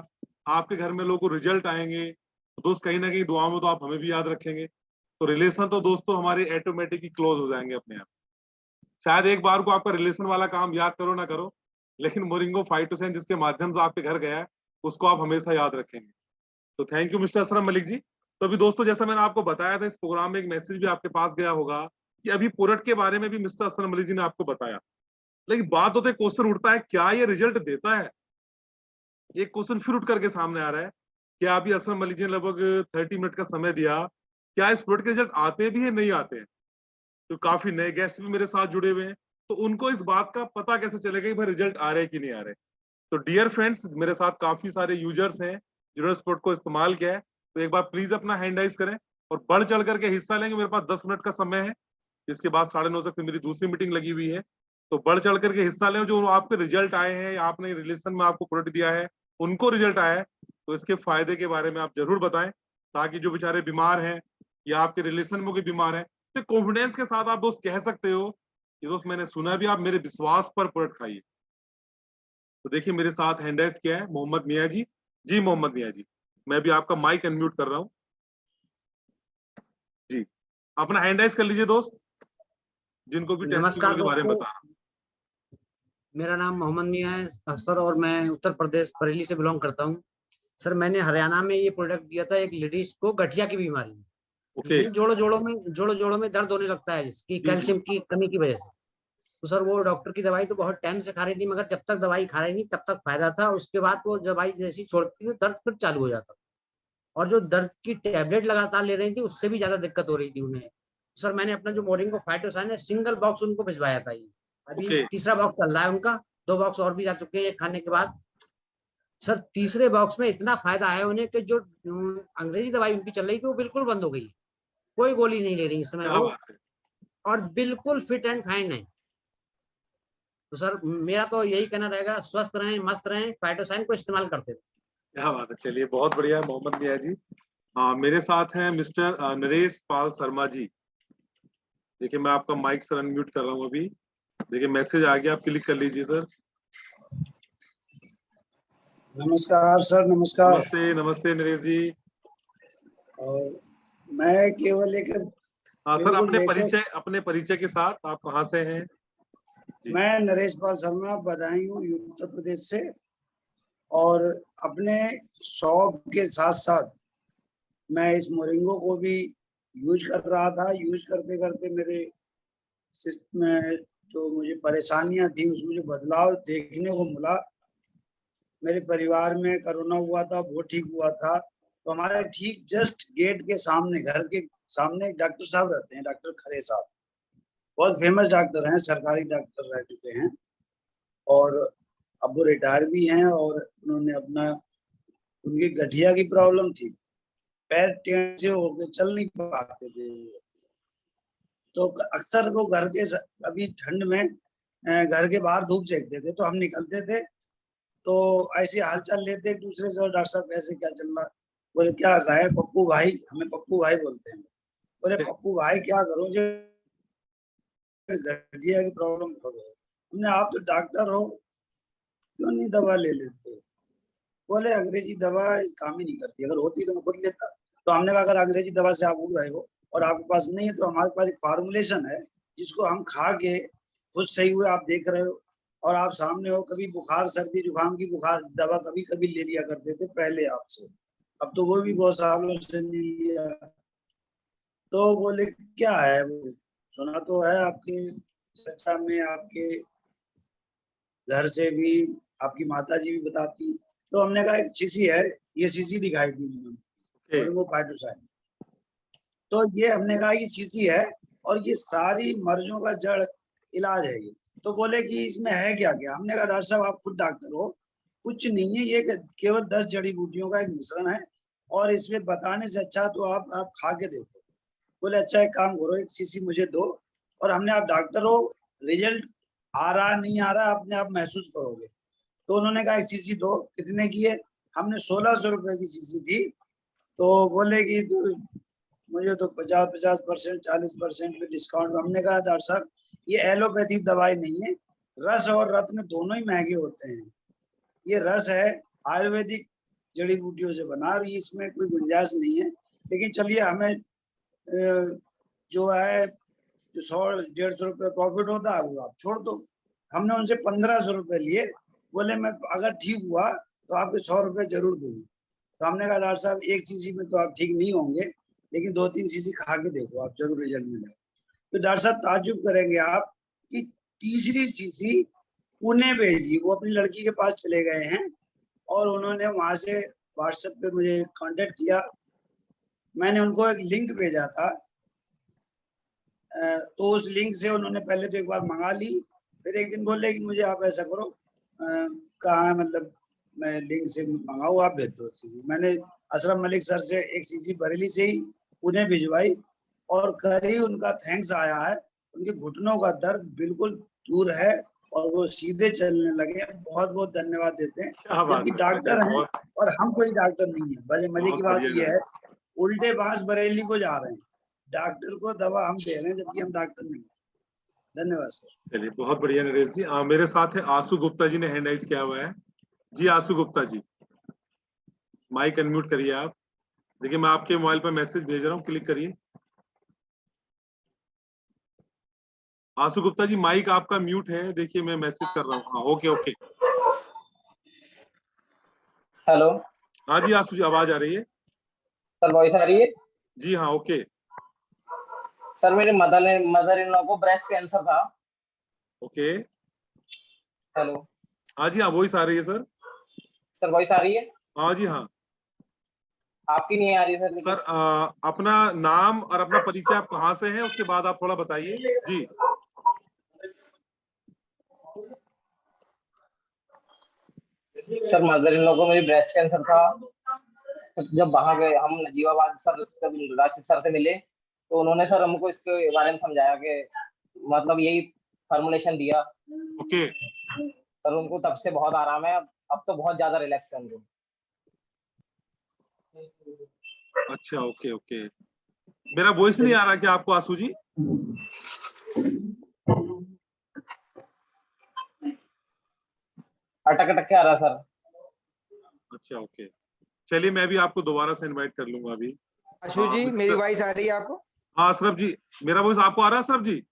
आपके घर में लोगों को रिजल्ट आएंगे, तो दोस्त कहीं ना कहीं दुआ में तो आप हमें भी याद रखेंगे। तो रिलेशन तो दोस्तों हमारे ऑटोमेटिकली क्लोज हो जाएंगे अपने आप। शायद एक बार को आपका रिलेशन वाला काम याद करो ना करो, लेकिन मोरिंगो फाइटोशाइन जिसके माध्यम से आपके घर गया है, उसको आप हमेशा याद रखेंगे। तो thank you mister Ashraf Malik ji. तो अभी दोस्तों जैसा मैंने आपको बताया था, इस प्रोग्राम में एक मैसेज भी आपके पास गया होगा कि अभी प्रोडक्ट के बारे में भी मिस्टर अशरफ मलिक जी ने आपको बताया, लेकिन बात होते क्वेश्चन उठता है, क्या ये रिजल्ट देता है? एक क्वेश्चन फिर उठ करके सामने आ रहा है, क्या अभी अशरफ मलिक जी ने लगभग 30 मिनट का समय दिया, क्या इस प्रोडक्ट के रिजल्ट आते भी है नहीं आते हैं? तो काफी नए गेस्ट भी मेरे साथ जुड़े हुए हैं, तो उनको इस बात का पता कैसे चलेगा कि भाई रिजल्ट आ रहे हैं कि नहीं आ रहे? तो डियर फ्रेंड्स, मेरे साथ काफी सारे यूजर्स हैं जिन्होंने इस प्रोडक्ट को इस्तेमाल किया है, तो एक बार प्लीज अपना हैंड राइज करें और बढ़ चढ़ करके हिस्सा लेंगे। मेरे पास 10 मिनट का समय है, इसके बाद 9:30 से फिर मेरी दूसरी मीटिंग लगी हुई है, तो बढ़ चढ़ करके हिस्सा लें। जो आपके रिजल्ट आए हैं या आपने रिलेशन में आपको प्रोडक्ट दिया है, उनको रिजल्ट आया है, तो इसके फायदे के बारे में आप जरूर बताएं, ताकि जो बेचारे बीमार हैं या आपके रिलेशन में कोई बीमार है, तो कॉन्फिडेंस के साथ आप दोस्त कह सकते हो कि दोस्त मैंने सुना भी, आप मेरे विश्वास पर प्रोडक्ट खाइए। तो देखिए मेरे साथ हैंड राइज किया है मोहम्मद मियां जी। जी मोहम्मद मियां जी। मैं भी आपका माइक अनम्यूट कर रहा हूँ जी। अपना हैंड राइज कर लीजिए दोस्त, जिनको भी नमस्कार टेस्टिंग के बारे में दोस्तों, बता रहा हूँ। मेरा नाम मोहम्मद मियां है सर और मैं उत्तर प्रदेश बरेली से बिलोंग करता हूँ। सर मैंने हरियाणा में ये प्रोडक्ट दिया था एक लेडीज को गठिया की बीमारी में, ओके जोड़ों में दर्द होने लगता है जिसकी जी। कैल्शियम की कमी की वजह से। तो सर वो डॉक्टर की दवाई तो बहुत टाइम से खा रही थी, मगर जब तक दवाई खा रही थी तब तक फायदा था। उसके बाद वो दवाई जैसी छोड़ती थी दर्द फिर चालू हो जाता, और जो दर्द की टैबलेट लगातार ले रही थी उससे भी ज्यादा दिक्कत हो रही थी उन्हें। सर मैंने अपना जो मोरिंगो फाइटोसान है सिंगल बॉक्स उनको भिजवाया था, ये अभी ओके। तीसरा बॉक्स चल रहा है उनका, 2 बॉक्स और भी जा चुके हैं एक खाने के बाद। सर तीसरे बॉक्स में इतना फायदा आया उन्हें कि जो अंग्रेजी दवाई उनकी चल रही थी वो बिल्कुल बंद हो गई, कोई गोली नहीं ले रही इस समय क्या वो, बात है, और बिल्कुल फिट एंड फाइन है। तो सर मेरा तो यही कहना रहेगा, स्वस्थ रहें, मस्त रहें, फाइटोसान को इस्तेमाल करते रहें। क्या बात है। चलिए बहुत बढ़िया है मोहम्मद मियां जी। मेरे साथ हैं मिस्टर नरेश पाल शर्मा जी। देखिए मैं आपका माइक सर अनम्यूट कर रहा हूँ अभी। देखिए मैसेज आ गया, आप क्लिक कर लीजिए सर। नमस्कार सर, नमस्कार। नमस्ते नमस्ते नरेश जी। और मैं केवल एक सर बिल्कुल अपने परिचय के साथ आप कहाँ से हैं जी? मैं नरेश पाल शर्मा बदायूं हूँ उत्तर प्रदेश से, और अपने शौक के साथ साथ मैं इस मोरिंगो को भी यूज कर रहा था। यूज करते करते मेरे सिस्टम में जो मुझे परेशानियां थी उसमें जो बदलाव देखने को मिला, मेरे परिवार में कोरोना हुआ था, वो ठीक हुआ था। तो हमारे ठीक जस्ट गेट के सामने, घर के सामने एक डॉक्टर साहब रहते हैं, डॉक्टर खरे साहब, बहुत फेमस डॉक्टर हैं, सरकारी डॉक्टर रह चुके हैं, और अब वो रिटायर भी हैं। और उन्होंने अपना, उनकी गठिया की प्रॉब्लम थी, पैर टेढ़े से होकर चल नहीं पाते थे, तो अक्सर वो घर के अभी ठंड में घर के बाहर धूप सेकते थे, तो हम निकलते थे तो ऐसे हालचाल लेते एक दूसरे से, डॉक्टर साहब कैसे क्या चल रहा, बोले क्या है पप्पू भाई, हमें पप्पू भाई बोलते हैं, बोले पप्पू भाई क्या करो जो गठिया की प्रॉब्लम हो गई। हमने आप तो डॉक्टर हो, क्यों नहीं दवा ले लेते? बोले अंग्रेजी दवा काम ही नहीं करती, अगर होती तो मैं खुद लेता। तो हमने कहा अगर अंग्रेजी दवा से आप उड़ रहे हो और आपके पास नहीं है, तो हमारे पास एक फार्मूलेशन है जिसको हम खा के खुद सही हुए, आप देख रहे हो और आप सामने हो। कभी बुखार, सर्दी जुकाम की बुखार दवा कभी कभी ले लिया करते थे पहले आपसे, अब तो वो भी बहुत सालों से नहीं लिया। तो बोले क्या है, वो सुना तो है आपके चर्चा में, आपके घर से भी आपकी माता जी भी बताती। तो हमने कहा एक शीशी है, ये शीशी दिखाई थी उन्होंने, और वो फाइटोसान। तो ये हमने कहा ये शीशी है और ये सारी मर्जों का जड़ इलाज है ये। तो बोले कि इसमें है क्या क्या? हमने कहा डॉक्टर साहब आप खुद डॉक्टर हो, कुछ नहीं है, ये केवल 10 जड़ी बूटियों का एक मिश्रण है, और इसमें बताने से अच्छा तो आप खा के देखो। बोले अच्छा एक काम करो, एक शीशी मुझे दो, और हमने, आप डॉक्टर हो, रिजल्ट आ रहा नहीं आ रहा अपने आप महसूस करोगे। तो उन्होंने कहा एक शीशी दो, कितने की है? हमने 1600 रुपए की शीशी दी। तो बोले कि तो मुझे तो 50% 40% में डिस्काउंट। हमने कहा डॉक्टर साहब ये एलोपैथिक दवाई नहीं है, रस और रत्न दोनों ही महंगे होते हैं, ये रस है आयुर्वेदिक जड़ी बूटियों से बना, और इसमें कोई गुंजाइश नहीं है। लेकिन चलिए हमें जो है जो 100-150 रुपये प्रॉफिट होता है वो आप छोड़ दो। हमने उनसे 1500 रुपये लिए, बोले मैं अगर ठीक हुआ तो आपके 100 रुपये जरूर दूंगी। तो हमने कहा डॉक्टर साहब एक शीशी में तो आप ठीक नहीं होंगे, लेकिन 2-3 शीशी खा के देखो, आप जरूर रिजल्ट मिलेगा। तो डॉक्टर साहब ताज्जुब करेंगे आप कि तीसरी शीशी पुणे भेजी, वो अपनी लड़की के पास चले गए हैं, और उन्होंने वहां से व्हाट्सएप पे मुझे कांटेक्ट किया। मैंने उनको एक लिंक भेजा था, तो उस लिंक से उन्होंने पहले तो एक बार मंगा ली, फिर एक दिन बोले कि मुझे आप ऐसा करो, कहाँ है, मतलब मैं लिंक से मंगाऊ, आप भेज दो शीशी। मैंने अशरफ मलिक सर से एक शीशी बरेली से ही पुणे भिजवाई, और कल ही उनका थैंक्स आया है, उनके घुटनों का दर्द बिल्कुल दूर है और वो सीधे चलने लगे। बहुत बहुत धन्यवाद देते हैं, जबकि डॉक्टर हैं और हम कोई डॉक्टर नहीं है। बड़े मजे की बात यह है, उल्टे बांस बरेली को जा रहे हैं, डॉक्टर को दवा हम दे रहे हैं, जबकि हम डॉक्टर नहीं। धन्यवाद सर। चलिए बहुत बढ़िया नरेश जी। मेरे साथ है आशु गुप्ता जी ने हैंड राइज किया हुआ है जी। आशु गुप्ता जी माइक अनम्यूट करिए आप। देखिए मैं आपके मोबाइल पर मैसेज भेज रहा हूँ, क्लिक करिए। आशु गुप्ता जी माइक आपका म्यूट है, देखिए मैं मैसेज कर रहा हूँ। हाँ ओके ओके। हेलो हाँ जी आशु जी आवाज आ रही है। सर, वॉइस आ रही है? जी हाँ ओके। सर मेरे मदर इन लॉ को ब्रेस्ट कैंसर था। ओके। हेलो हाँ जी हाँ वॉइस आ रही है सर। सर, वॉइस आ रही है? हाँ जी हाँ। आपकी नहीं आ रही सर, लेकिन। सर अपना नाम और अपना परिचय, आप कहाँ से हैं उसके बाद आप थोड़ा बताइए जी। सर मदर इन लॉ को मेरी ब्रेस्ट कैंसर था। जब वहां गए हम नजीबाबाद सर, जब राशिद सर से मिले तो उन्होंने सर हमको इसके बारे में समझाया कि मतलब यही फॉर्मुलेशन दिया। ओके। सर उनको तब से बहुत आराम है, अब तो बहुत ज्यादा रिलैक्स है उनको। अच्छा ओके ओके। मेरा वॉइस नहीं आ रहा क्या आपको आशु जी? अटक अटक के आ रहा सर। अच्छा ओके। चलिए मैं भी आपको दोबारा से इनवाइट कर लूंगा अभी। आशु जी मेरी वॉइस आ रही है आपको? हाँ अशरफ जी, मेरा वॉइस आपको आ रहा है अशरफ जी?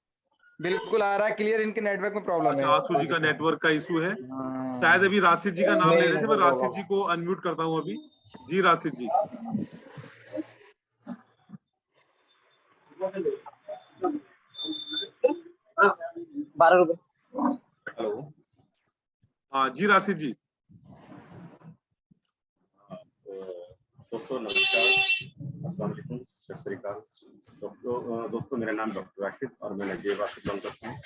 बिल्कुल आ रहा है क्लियर, इनके नेटवर्क में प्रॉब्लम अच्छा है। आशु जी का नेटवर्क का इशू है हाँ। शायद। अभी राशिद जी का नाम ले मेरी रहे थे, मैं network राशिद problem जी को अनम्यूट करता हूँ अभी। जी राशिद जी। हाँ, 12 रुपए। हेलो। हाँ जी राशिद जी। दोस्तों नमस्कार, अस्सलाम वालेकुम, सत श्री अकाल। दोस्तों मेरा नाम डॉक्टर राशिद और मैं नजीबाबाद से बिलोंग करता हूँ।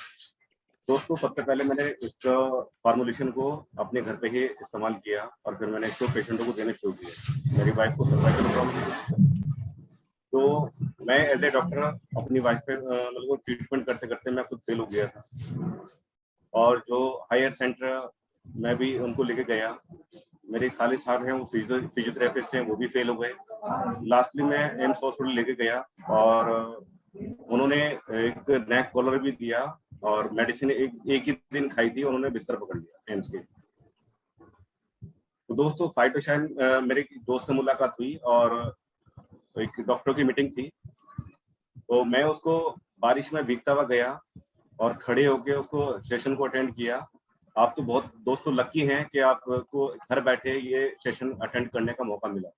दोस्तों सबसे पहले मैंने इस फॉर्मुलेशन को अपने घर पे ही इस्तेमाल किया और फिर मैंने इसको पेशेंटों को देने शुरू किया। मेरी वाइफ को सर्वाइकल प्रॉब्लम, तो मैं एज ए डॉक्टर अपनी वाइफ पे मतलब ट्रीटमेंट करते करते मैं खुद फेल हो गया था और जो हायर सेंटर मैं भी उनको लेके गया। मेरे साले साहब हैं वो फिजियोथेरेपिस्ट हैं, वो भी फेल हो गए। लास्टली मैं एम्स हॉस्पिटल लेके गया और उन्होंने एक नेक कॉलर भी दिया और मेडिसिन एक ही दिन खाई थी, उन्होंने बिस्तर पकड़ लिया एम्स के। तो दोस्तों फाइटोशाइन मेरे दोस्त से मुलाकात हुई और एक डॉक्टर की मीटिंग थी, तो मैं उसको बारिश में भीगता हुआ गया और खड़े होके उसको सेशन को अटेंड किया। आप तो बहुत दोस्तों लकी हैं कि आपको घर बैठे ये सेशन अटेंड करने का मौका मिला।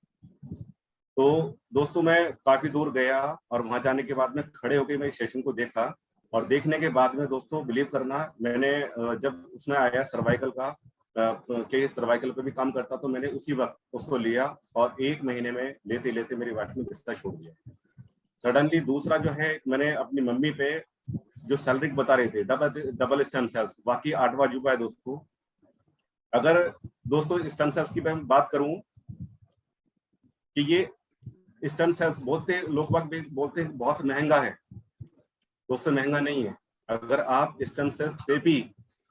तो दोस्तों मैं काफी दूर गया और वहां जाने के बाद में खड़े होके मैं इस सेशन को देखा और देखने के बाद में दोस्तों बिलीव करना, मैंने जब उसमें आया सर्वाइकल का के सर्वाइकल पे भी काम करता, तो मैंने उसी वक्त उसको लिया और 1 महीने में लेते लेते मेरी वाइफ ने बिस्तर छोड़ दिया। सडनली दूसरा जो है, मैंने अपनी मम्मी पे जो सैलरी बता रहे थे डबल स्टेम सेल्स, बाकी 8वां अजूबा है दोस्तों। अगर दोस्तों स्टेम सेल्स की मैं बात करूं कि ये स्टेम सेल्स बहुत लोग बोलते हैं बहुत महंगा है। दोस्तों महंगा नहीं है। अगर आप स्टेम सेल्स थेरेपी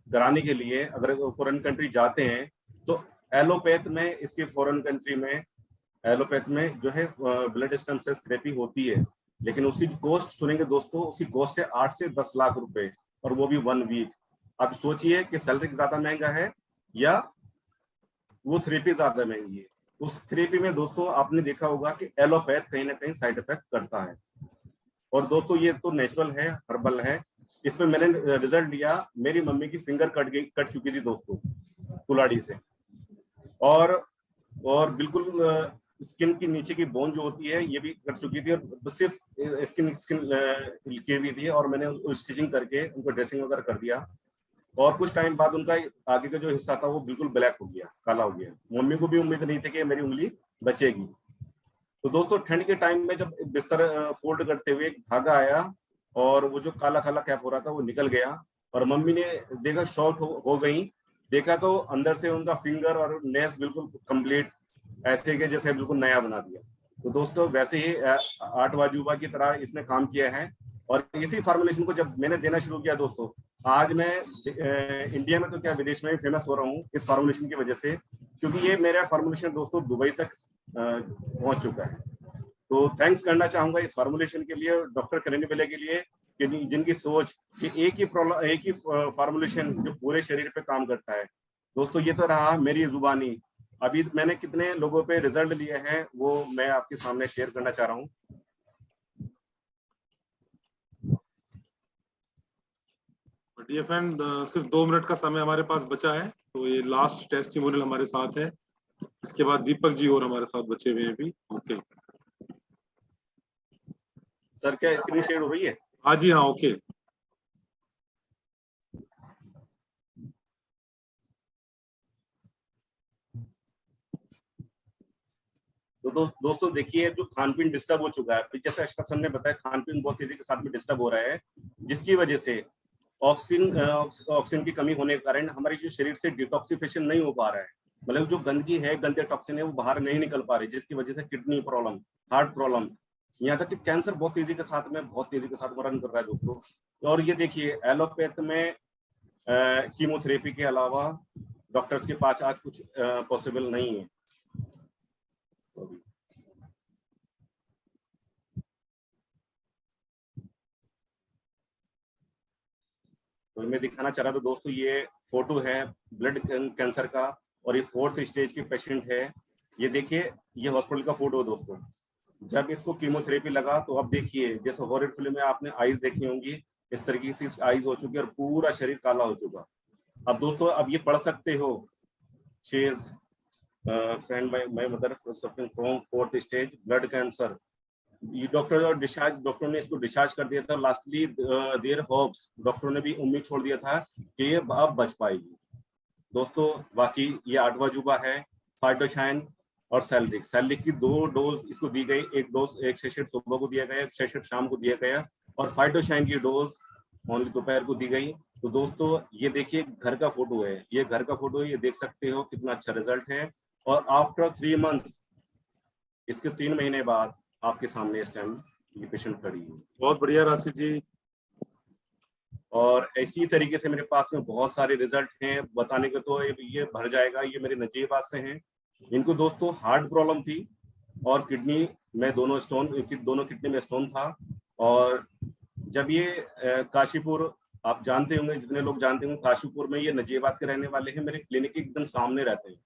कराने के लिए अगर फॉरेन कंट्री जाते हैं तो एलोपैथ में, इसके फॉरेन कंट्री में एलोपैथ में जो है ब्लड स्टेम सेल्स थेरेपी होती है, लेकिन उसकी कॉस्ट सुनेंगे दोस्तों, उसकी कॉस्ट है 8 से 10 लाख रुपए और वो भी 1 वीक। आप सोचिए कि सैलरी ज्यादा महंगा है या वो थेरेपी ज्यादा महंगी है। उस थेरेपी में दोस्तों आपने देखा होगा कि एलोपैथ कहीं ना कहीं साइड इफेक्ट करता है। और दोस्तों ये तो नेचुरल है, हर्बल है। इसमें मैंने रिजल्ट लिया, मेरी मम्मी की फिंगर कट चुकी थी दोस्तों कुल्हाड़ी से, और बिल्कुल स्किन की नीचे की बोन जो होती है ये भी कट चुकी थी और सिर्फ स्किन की भी थी और मैंने स्टिचिंग करके उनको ड्रेसिंग वगैरह कर दिया और कुछ टाइम बाद उनका आगे का जो हिस्सा था वो बिल्कुल ब्लैक हो गया, काला हो गया। मम्मी को भी उम्मीद नहीं थी कि मेरी उंगली बचेगी। तो दोस्तों ठंड के टाइम में जब बिस्तर फोल्ड करते हुए एक धागा आया और वो जो काला काला कैप हो रहा था वो निकल गया और मम्मी ने देखा शॉक हो गई। देखा तो अंदर से उनका फिंगर और नेल्स बिल्कुल कंप्लीट ऐसे के जैसे बिल्कुल नया बना दिया। तो दोस्तों वैसे ही 8वां अजूबा की तरह इसने काम किया है और इसी फॉर्मुलेशन को जब मैंने देना शुरू किया दोस्तों, आज मैं इंडिया में तो क्या विदेश में भी फेमस हो रहा हूँ इस फॉर्मुलेशन की वजह से, क्योंकि ये मेरा फॉर्मुलेशन दोस्तों दुबई तक पहुंच चुका है। तो थैंक्स करना चाहूंगा इस फॉर्मुलेशन के लिए, डॉक्टर करेनिबेले के लिए, कि जिनकी सोच कि एक ही फॉर्मुलेशन जो पूरे शरीर पे काम करता है। दोस्तों ये तो रहा मेरी जुबानी, अभी मैंने कितने लोगों पे रिजल्ट लिए हैं वो मैं आपके सामने शेयर करना चाह रहा हूँ। डियर फ्रेंड, सिर्फ 2 मिनट का समय हमारे पास बचा है, तो ये लास्ट टेस्टिमोनियल हमारे साथ है। इसके बाद दीपक जी और हमारे साथ बचे हुए हैं अभी। ओके सर, क्या स्क्रीन शेयर हो रही है? हाँ जी, हाँ, ओके। तो दोस्तों देखिए, जो खान पीन डिस्टर्ब हो चुका है, जैसे अशरफ सर ने बताया, खान पीन बहुत तेजी के साथ में डिस्टर्ब हो रहा है, जिसकी वजह से ऑक्सीजन की कमी होने के कारण हमारे जो शरीर से डिटॉक्सिफिकेशन नहीं हो पा रहा है। मतलब जो गंदगी है, गंदे टॉक्सिन है, वो बाहर नहीं निकल पा रही, जिसकी वजह से किडनी प्रॉब्लम, हार्ट प्रॉब्लम, यहाँ तक कि कैंसर बहुत तेजी के साथ में रन कर रहा है दोस्तों। और ये देखिए, एलोपैथ में कीमोथेरेपी के अलावा डॉक्टर्स के पास आज कुछ पॉसिबल नहीं है। तो मैं दिखाना चाह रहा था दोस्तों, ये फोटो है ब्लड कैंसर का, और ये 4th स्टेज के पेशेंट है। ये देखिए, ये हॉस्पिटल का फोटो है दोस्तों। जब इसको कीमोथेरेपी लगा तो अब देखिए, जैसे हॉरर फिल्म में आपने आईज देखी होंगी, इस तरीके से आईज हो चुकी है और पूरा शरीर काला हो चुका। अब दोस्तों, अब ये पढ़ सकते हो, she's friend my mother suffering from 4th stage blood cancer. ये डॉक्टर ने इसको डिस्चार्ज कर दिया था। लास्टली देयर होप्स, डॉक्टरों ने भी उम्मीद छोड़ दिया था कि ये अब बच पाएगी। दोस्तों वाकई ये 8वां जुबा है। फाइटोशाइन और सैलरिक की 2 डोज इसको दी गई। एक सेशेट सुबह को दिया गया, एक सेशेट शाम को दिया गया, और फाइटोशाइन की डोज ओनली दोपहर को दी गई। तो दोस्तों ये देखिए, घर का फोटो है, ये घर का फोटो है, ये देख सकते हो कितना अच्छा रिजल्ट है। और आफ्टर 3 मंथ्स, इसके 3 महीने बाद आपके सामने इस टाइम ये पेशेंट खड़ी है। बहुत बढ़िया राशि जी। और इसी तरीके से मेरे पास में बहुत सारे रिजल्ट हैं, बताने के तो ये भर जाएगा। ये मेरे नजीबाद से हैं। इनको दोस्तों हार्ट प्रॉब्लम थी और किडनी में दोनों किडनी में स्टोन था। और जब ये काशीपुर, आप जानते होंगे, जितने लोग जानते होंगे, काशीपुर में ये नजीबाद के रहने वाले हैं, मेरे क्लिनिक के एकदम सामने रहते हैं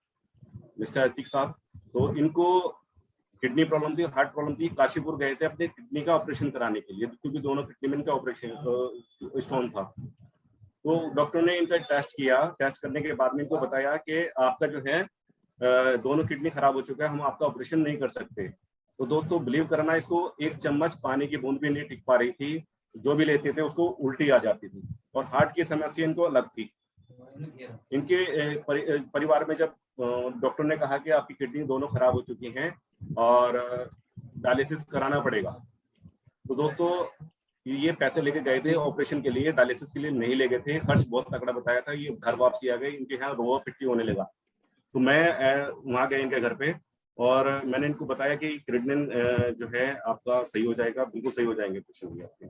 मिस्टर अतीक साहब। तो इनको किडनी प्रॉब्लम थी, हार्ट प्रॉब्लम थी, काशीपुर गए थे अपने किडनी का ऑपरेशन कराने के लिए, क्योंकि दोनों किडनी में इनका ऑपरेशन स्टोन था। तो डॉक्टर ने इनका टेस्ट किया। टेस्ट करने के बाद में इनको बताया कि आपका जो है दोनों किडनी खराब हो चुका है, हम आपका ऑपरेशन नहीं कर सकते। तो दोस्तों बिलीव करना, इसको 1 चम्मच पानी की बूंद भी नहीं टिक पा रही थी, जो भी लेते थे उसको उल्टी आ जाती थी। और हार्ट की समस्या इनको अलग थी। इनके परिवार में जब डॉक्टर ने कहा कि आपकी किडनी दोनों खराब हो चुकी हैं और डायलिसिस कराना पड़ेगा, तो दोस्तों ये पैसे लेके गए थे ऑपरेशन के लिए, डायलिसिस के लिए नहीं ले गए थे। खर्च बहुत तगड़ा बताया था। ये घर वापसी आ गए, इनके यहाँ रोआ पिट्टी होने लगा। तो मैं वहां गया इनके घर पे, और मैंने इनको बताया कि किडनी जो है आपका सही हो जाएगा, बिल्कुल सही हो जाएंगे पेशेंट भी आपके।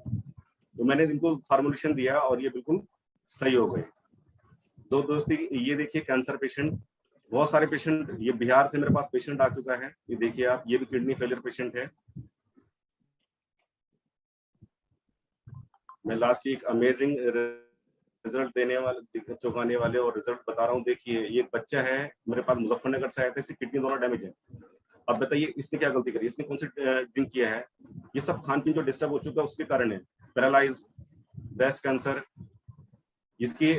तो मैंने इनको फार्मुलेशन दिया और ये बिल्कुल सही हो गए। तो दोस्तों ये देखिए, कैंसर पेशेंट, बहुत सारे पेशेंट, ये बिहार से मेरे पास पेशेंट आ चुका है। ये देखिए आप, ये भी किडनी फेलियर पेशेंट है। मैं लास्ट एक अमेजिंग रिजल्ट देने वाले, चौंकाने वाले और रिजल्ट बता रहा हूँ। देखिए, ये बच्चा है मेरे पास, मुजफ्फरनगर से आया था, इसकी किडनी दोनों डैमेज है। अब बताइए इसने क्या गलती करी, इसने कौन सी ड्रिंक किया है? ये सब खान पीन जो डिस्टर्ब हो चुका है उसके कारण है। पैरालाइज, ब्रेस्ट कैंसर, इसकी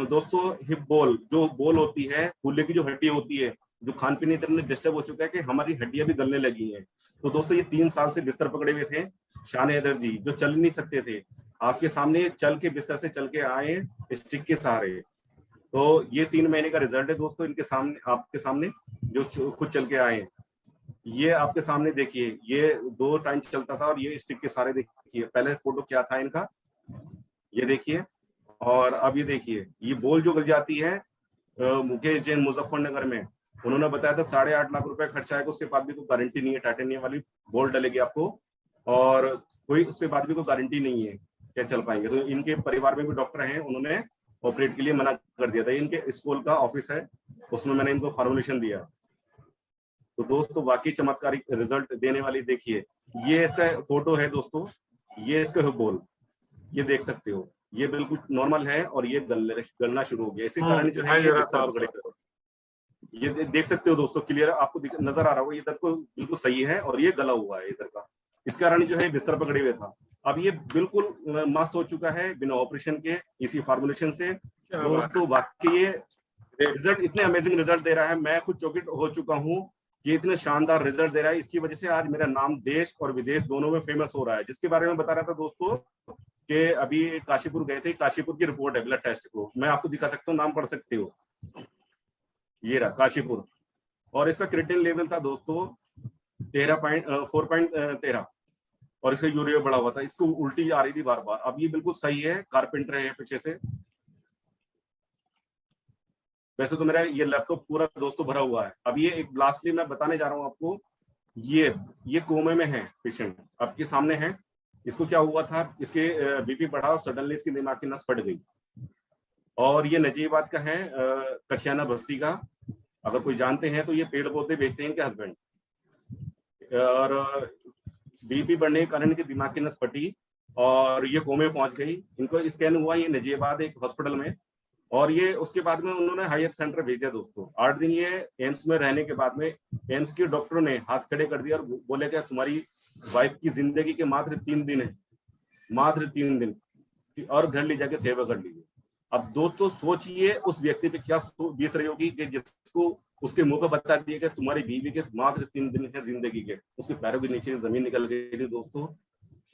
दोस्तों हिप बोल, जो बोल होती है, फूले की जो हड्डी होती है, जो खान पीने इतने डिस्टर्ब हो चुका है कि हमारी हड्डियां भी गलने लगी हैं। तो दोस्तों ये 3 साल से बिस्तर पकड़े हुए थे। शान हैदर जी, जो चल नहीं सकते थे, आपके सामने चल के बिस्तर से चल के आए स्टिक के सहारे। तो ये 3 महीने का रिजल्ट है दोस्तों, इनके सामने, आपके सामने, जो खुद चल के आए। ये आपके सामने देखिए, ये 2 टाइम चलता था और ये स्टिक के सहारे। देखिए पहले फोटो क्या था इनका, ये देखिए। और अब ये देखिए, ये बोल जो गल जाती है, मुकेश जैन मुजफ्फरनगर में, उन्होंने बताया था 8.5 लाख रुपए खर्चा आएगा, उसके बाद भी कोई गारंटी नहीं है। टाइटेनियम वाली बोल डलेगी आपको, और कोई उसके बाद भी कोई गारंटी नहीं है क्या चल पाएंगे। तो इनके परिवार में भी डॉक्टर हैं, उन्होंने ऑपरेट के लिए मना कर दिया था। इनके स्कूल का ऑफिस है, उसमें मैंने इनको फॉर्मुलेशन दिया। तो दोस्तों वाकई चमत्कारिक रिजल्ट देने वाली, देखिए ये इसका फोटो है दोस्तों, ये इसका बोल, ये देख सकते हो, ये बिल्कुल नॉर्मल है और ये गलना शुरू हो गया। इसी कारण जो है ये ये देख सकते हो दोस्तों, क्लियर आपको नजर आ रहा होगा, ये दर्द को बिल्कुल सही है और ये गला हुआ है इधर का, इस कारण जो है बिस्तर पकड़े हुए था। अब ये बिल्कुल मस्त हो चुका है बिना ऑपरेशन के, इसी फार्मुलेशन से। दोस्तों वाकई ये रिजल्ट इतने अमेजिंग रिजल्ट दे रहा है, मैं खुद चौकित हो चुका हूँ। ये इतने शानदार रिजल्ट दे रहा है, इसकी वजह से आज मेरा नाम देश और विदेश दोनों में फेमस हो रहा है। जिसके बारे में बता रहा था दोस्तों कि अभी काशीपुर गए थे, काशीपुर की रिपोर्ट है ब्लड टेस्ट को, मैं आपको दिखा सकता हूँ, नाम पढ़ सकते हो, ये रहा काशीपुर। और इसका क्रिएटिनिन लेवल था दोस्तों 4.13 और इसका यूरिया बढ़ा हुआ था, इसको उल्टी आ रही थी बार बार। अब ये बिल्कुल सही है, कारपेंटर है पीछे से। वैसे तो मेरा ये लैपटॉप पूरा दोस्तों भरा हुआ है। अब ये एक लास्टली मैं बताने जा रहा हूँ आपको, ये कोमे में है पेशेंट, आपके सामने है। इसको क्या हुआ था, इसके बीपी बढ़ा और सडनली इसकी दिमाग की नस फट गई। और ये नजीबाबाद का है, कशियाना बस्ती का। अगर कोई जानते हैं तो ये पेड़ पौधे बेचते हैं इनके हस्बैंड। और बीपी बढ़ने के कारण इनकी दिमाग की नस फटी और ये कोमे पहुंच गई। इनको स्कैन हुआ ये नजीबाबाद एक हॉस्पिटल में, और ये उसके बाद में उन्होंने हायर सेंटर भेजा दोस्तों। 8 दिन ये एम्स में रहने के बाद में एम्स के डॉक्टरों ने हाथ खड़े कर दिया और बोले कि तुम्हारी वाइफ की जिंदगी के मात्र 3 दिन है, मात्र 3 दिन, और घर ले जाके सेवा कर लीजिए। अब दोस्तों सोचिए उस व्यक्ति पे क्या बीत रही होगी कि जिसको उसके मुंह पे बता दिया कि तुम्हारी बीवी के मात्र 3 दिन है जिंदगी के, उसके पैरों के नीचे जमीन निकल गई थी दोस्तों।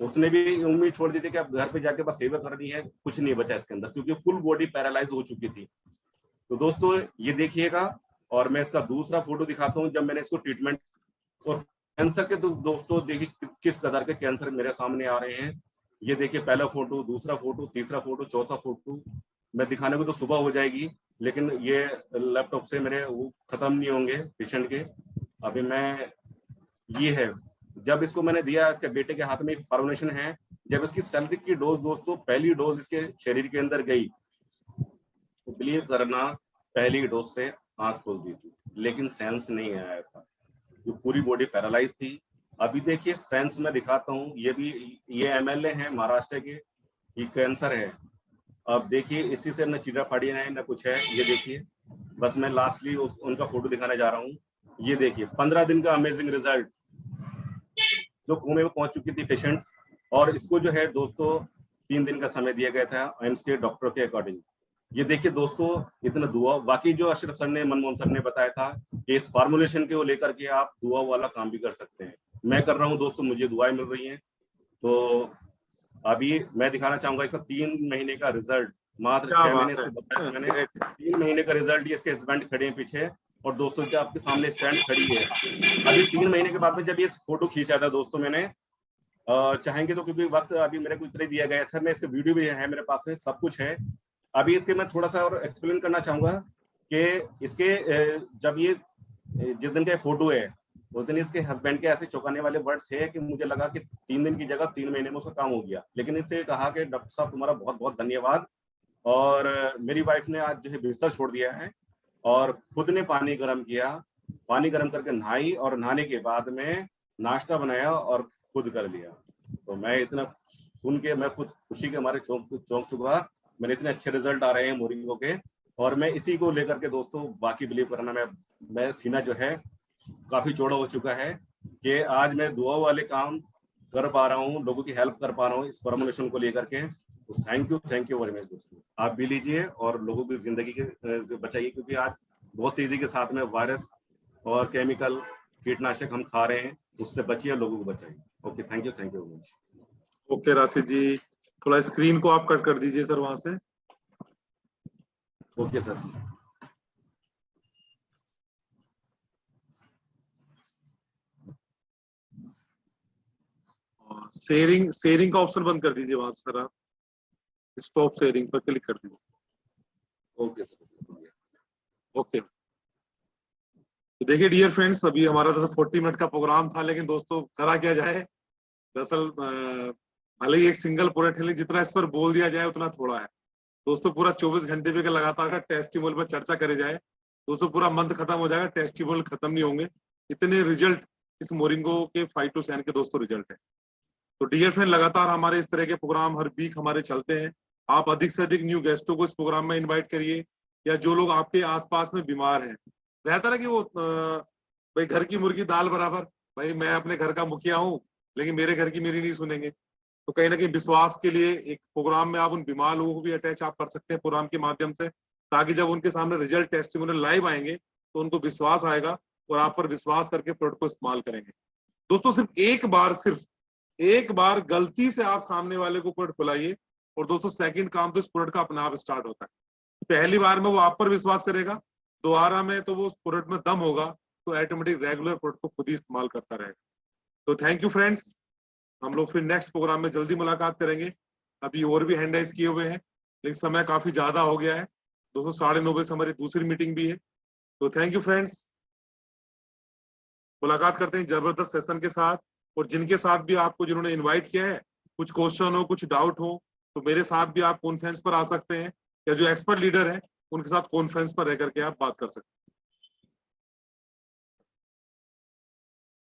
उसने भी उम्मीद छोड़ दी थी कि अब घर पे जाके बस सेवा करनी है, कुछ नहीं बचा इसके अंदर, क्योंकि फुल बॉडी पैरालाइज हो चुकी थी। तो दोस्तों ये देखिएगा, और मैं इसका दूसरा फोटो दिखाता हूँ जब मैंने इसको ट्रीटमेंट। और कैंसर के तो दोस्तों देखिए किस कदर के कैंसर मेरे सामने आ रहे हैं। ये देखिए पहला फोटो, दूसरा फोटो, तीसरा फोटो, चौथा फोटो। मैं दिखाने को तो सुबह हो जाएगी, लेकिन ये लैपटॉप से मेरे वो खत्म नहीं होंगे पेशेंट के। अभी मैं, ये है जब इसको मैंने दिया, इसके बेटे के हाथ में एक फॉर्मुलेशन है, जब इसकी सैलरी की डोज दोस्तों पहली डोज इसके शरीर के अंदर गई तो बिलीव करना पहली डोज से आंख खोल दी थी, लेकिन सेंस नहीं आया था, जो पूरी बॉडी पैरालाइज थी। अभी देखिए सेंस में दिखाता हूँ, ये भी ये एमएलए हैं महाराष्ट्र के, ये कैंसर है। अब देखिए इसी से न चीरा फाड़ी है न कुछ है। ये देखिए बस मैं लास्टली उनका फोटो दिखाने जा रहा हूँ। ये देखिए 15 दिन का अमेजिंग रिजल्ट, जो कोमे में पहुंच चुकी थी पेशेंट, और इसको जो है दोस्तों 3 दिन का समय दिया गया था एम्स के डॉक्टर के अकॉर्डिंग। ये देखिए दोस्तों इतना दुआ, बाकी जो अशरफ सर ने, मनमोहन सर ने बताया था कि इस फार्मुलेशन को लेकर के आप दुआ वाला काम भी कर सकते हैं, मैं कर रहा हूँ दोस्तों, मुझे दुआएं मिल रही हैं। तो अभी मैं दिखाना चाहूंगा इसका 3 महीने का रिजल्ट, मात्र 6 महीने इसको बताया मैंने। 3 महीने का रिजल्ट, ये इसके हस्बैंड खड़े हैं पीछे, और दोस्तों क्या आपके सामने स्टैंड खड़ी है। अभी 3 महीने के बाद में जब ये फोटो खींचा था दोस्तों मैंने, चाहेंगे तो, क्योंकि वक्त अभी मेरे को इतना दिया गया था, मैं इसका वीडियो भी है मेरे पास में, सब कुछ है। अभी इसके मैं थोड़ा सा और एक्सप्लेन करना चाहूंगा कि इसके जब ये जिस दिन का फोटो है उस दिन इसके हस्बैंड के ऐसे चौंकाने वाले वर्ड थे कि मुझे लगा कि 3 दिन की जगह 3 महीने में उसका काम हो गया। लेकिन इससे कहा कि डॉक्टर साहब तुम्हारा बहुत बहुत धन्यवाद। और मेरी वाइफ ने आज जो है बिस्तर छोड़ दिया है और खुद ने पानी गर्म किया, पानी गर्म करके नहाई, और नहाने के बाद में नाश्ता बनाया और खुद कर लिया। तो मैं इतना सुन के मैं खुद खुशी के हमारे चौंक चुका। मैंने इतने अच्छे रिजल्ट आ रहे हैं मोरिंगो के, और मैं इसी को लेकर के दोस्तों बाकी बिलीव करना, मैं सीना जो है काफी चौड़ा हो चुका है कि आज मैं दुआ वाले काम कर पा रहा हूँ, लोगों की हेल्प कर पा रहा हूँ इस फॉर्मुलेशन को लेकर के। तो थैंक यू वेरी मच दोस्तों। आप भी लीजिए और लोगों की जिंदगी के बचाइए, क्योंकि आज बहुत तेजी के साथ में वायरस और केमिकल कीटनाशक हम खा रहे हैं, उससे बचिए, लोगों को बचाइए। Okay, thank you very much. Okay राशि जी, थोड़ा स्क्रीन को आप कट कर दीजिए सर वहां से। Okay sir. शेयरिंग का ऑप्शन बंद कर दीजिए वहां से सर, आप स्टॉप शेयरिंग पर क्लिक कर दीजिए। Okay sir. ओके, तो देखिए डियर फ्रेंड्स, अभी हमारा तो 40 मिनट का प्रोग्राम था, लेकिन दोस्तों करा क्या जाए, दरअसल भले ही एक सिंगल प्रोडक्ट है, जितना इस पर बोल दिया जाए उतना थोड़ा है दोस्तों। पूरा 24 घंटे पे लगातार टेस्टिमोनियल पर चर्चा करे जाए दोस्तों, पूरा मंथ खत्म हो जाएगा, टेस्टिमोनियल खत्म नहीं होंगे। इतने रिजल्ट इस मोरिंगो के 5-7 के दोस्तों रिजल्ट है। तो डियर फ्रेंड, लगातार हमारे इस तरह के प्रोग्राम हर वीक हमारे चलते हैं। आप अधिक से अधिक न्यू गेस्टों को इस प्रोग्राम में इन्वाइट करिए, या जो लोग आपके आसपास में बीमार हैं रहता ना कि वो भाई घर की मुर्गी दाल बराबर, भाई मैं अपने घर का मुखिया हूँ लेकिन मेरे घर की मेरी नहीं सुनेंगे। तो कहीं ना कहीं विश्वास के लिए एक प्रोग्राम में आप उन बीमार लोगों को भी अटैच आप कर सकते हैं प्रोग्राम के माध्यम से, ताकि जब उनके सामने रिजल्ट टेस्टिमोनियल लाइव आएंगे तो उनको विश्वास आएगा और आप पर विश्वास करके प्रोडक्ट को इस्तेमाल करेंगे। दोस्तों सिर्फ एक बार गलती से आप सामने वाले को प्रोडक्ट बुलाइए और दोस्तों सेकंड काम तो इस प्रोडक्ट का अपने आप स्टार्ट होता है। पहली बार में वो आप पर विश्वास करेगा, दोबारा में तो वो उस प्रोडक्ट में दम होगा, तो ऑटोमेटिक रेगुलर प्रोडक्ट को खुद ही इस्तेमाल करता रहेगा। तो थैंक यू फ्रेंड्स, हम लोग फिर नेक्स्ट प्रोग्राम में जल्दी मुलाकात करेंगे। अभी और भी हैंड राइज किए हुए हैं लेकिन समय काफी ज्यादा हो गया है दोस्तों, 9:30 बजे हमारी दूसरी मीटिंग भी है। तो थैंक यू फ्रेंड्स, मुलाकात करते हैं जबरदस्त सेशन के साथ। और जिनके साथ भी आपको जिन्होंने इनवाइट किया है, कुछ क्वेश्चन हो कुछ डाउट हो तो मेरे साथ भी आप कॉन्फ्रेंस पर आ सकते हैं, या जो एक्सपर्ट लीडर है उनके साथ कॉन्फ्रेंस पर रह करके आप बात कर सकते हैं।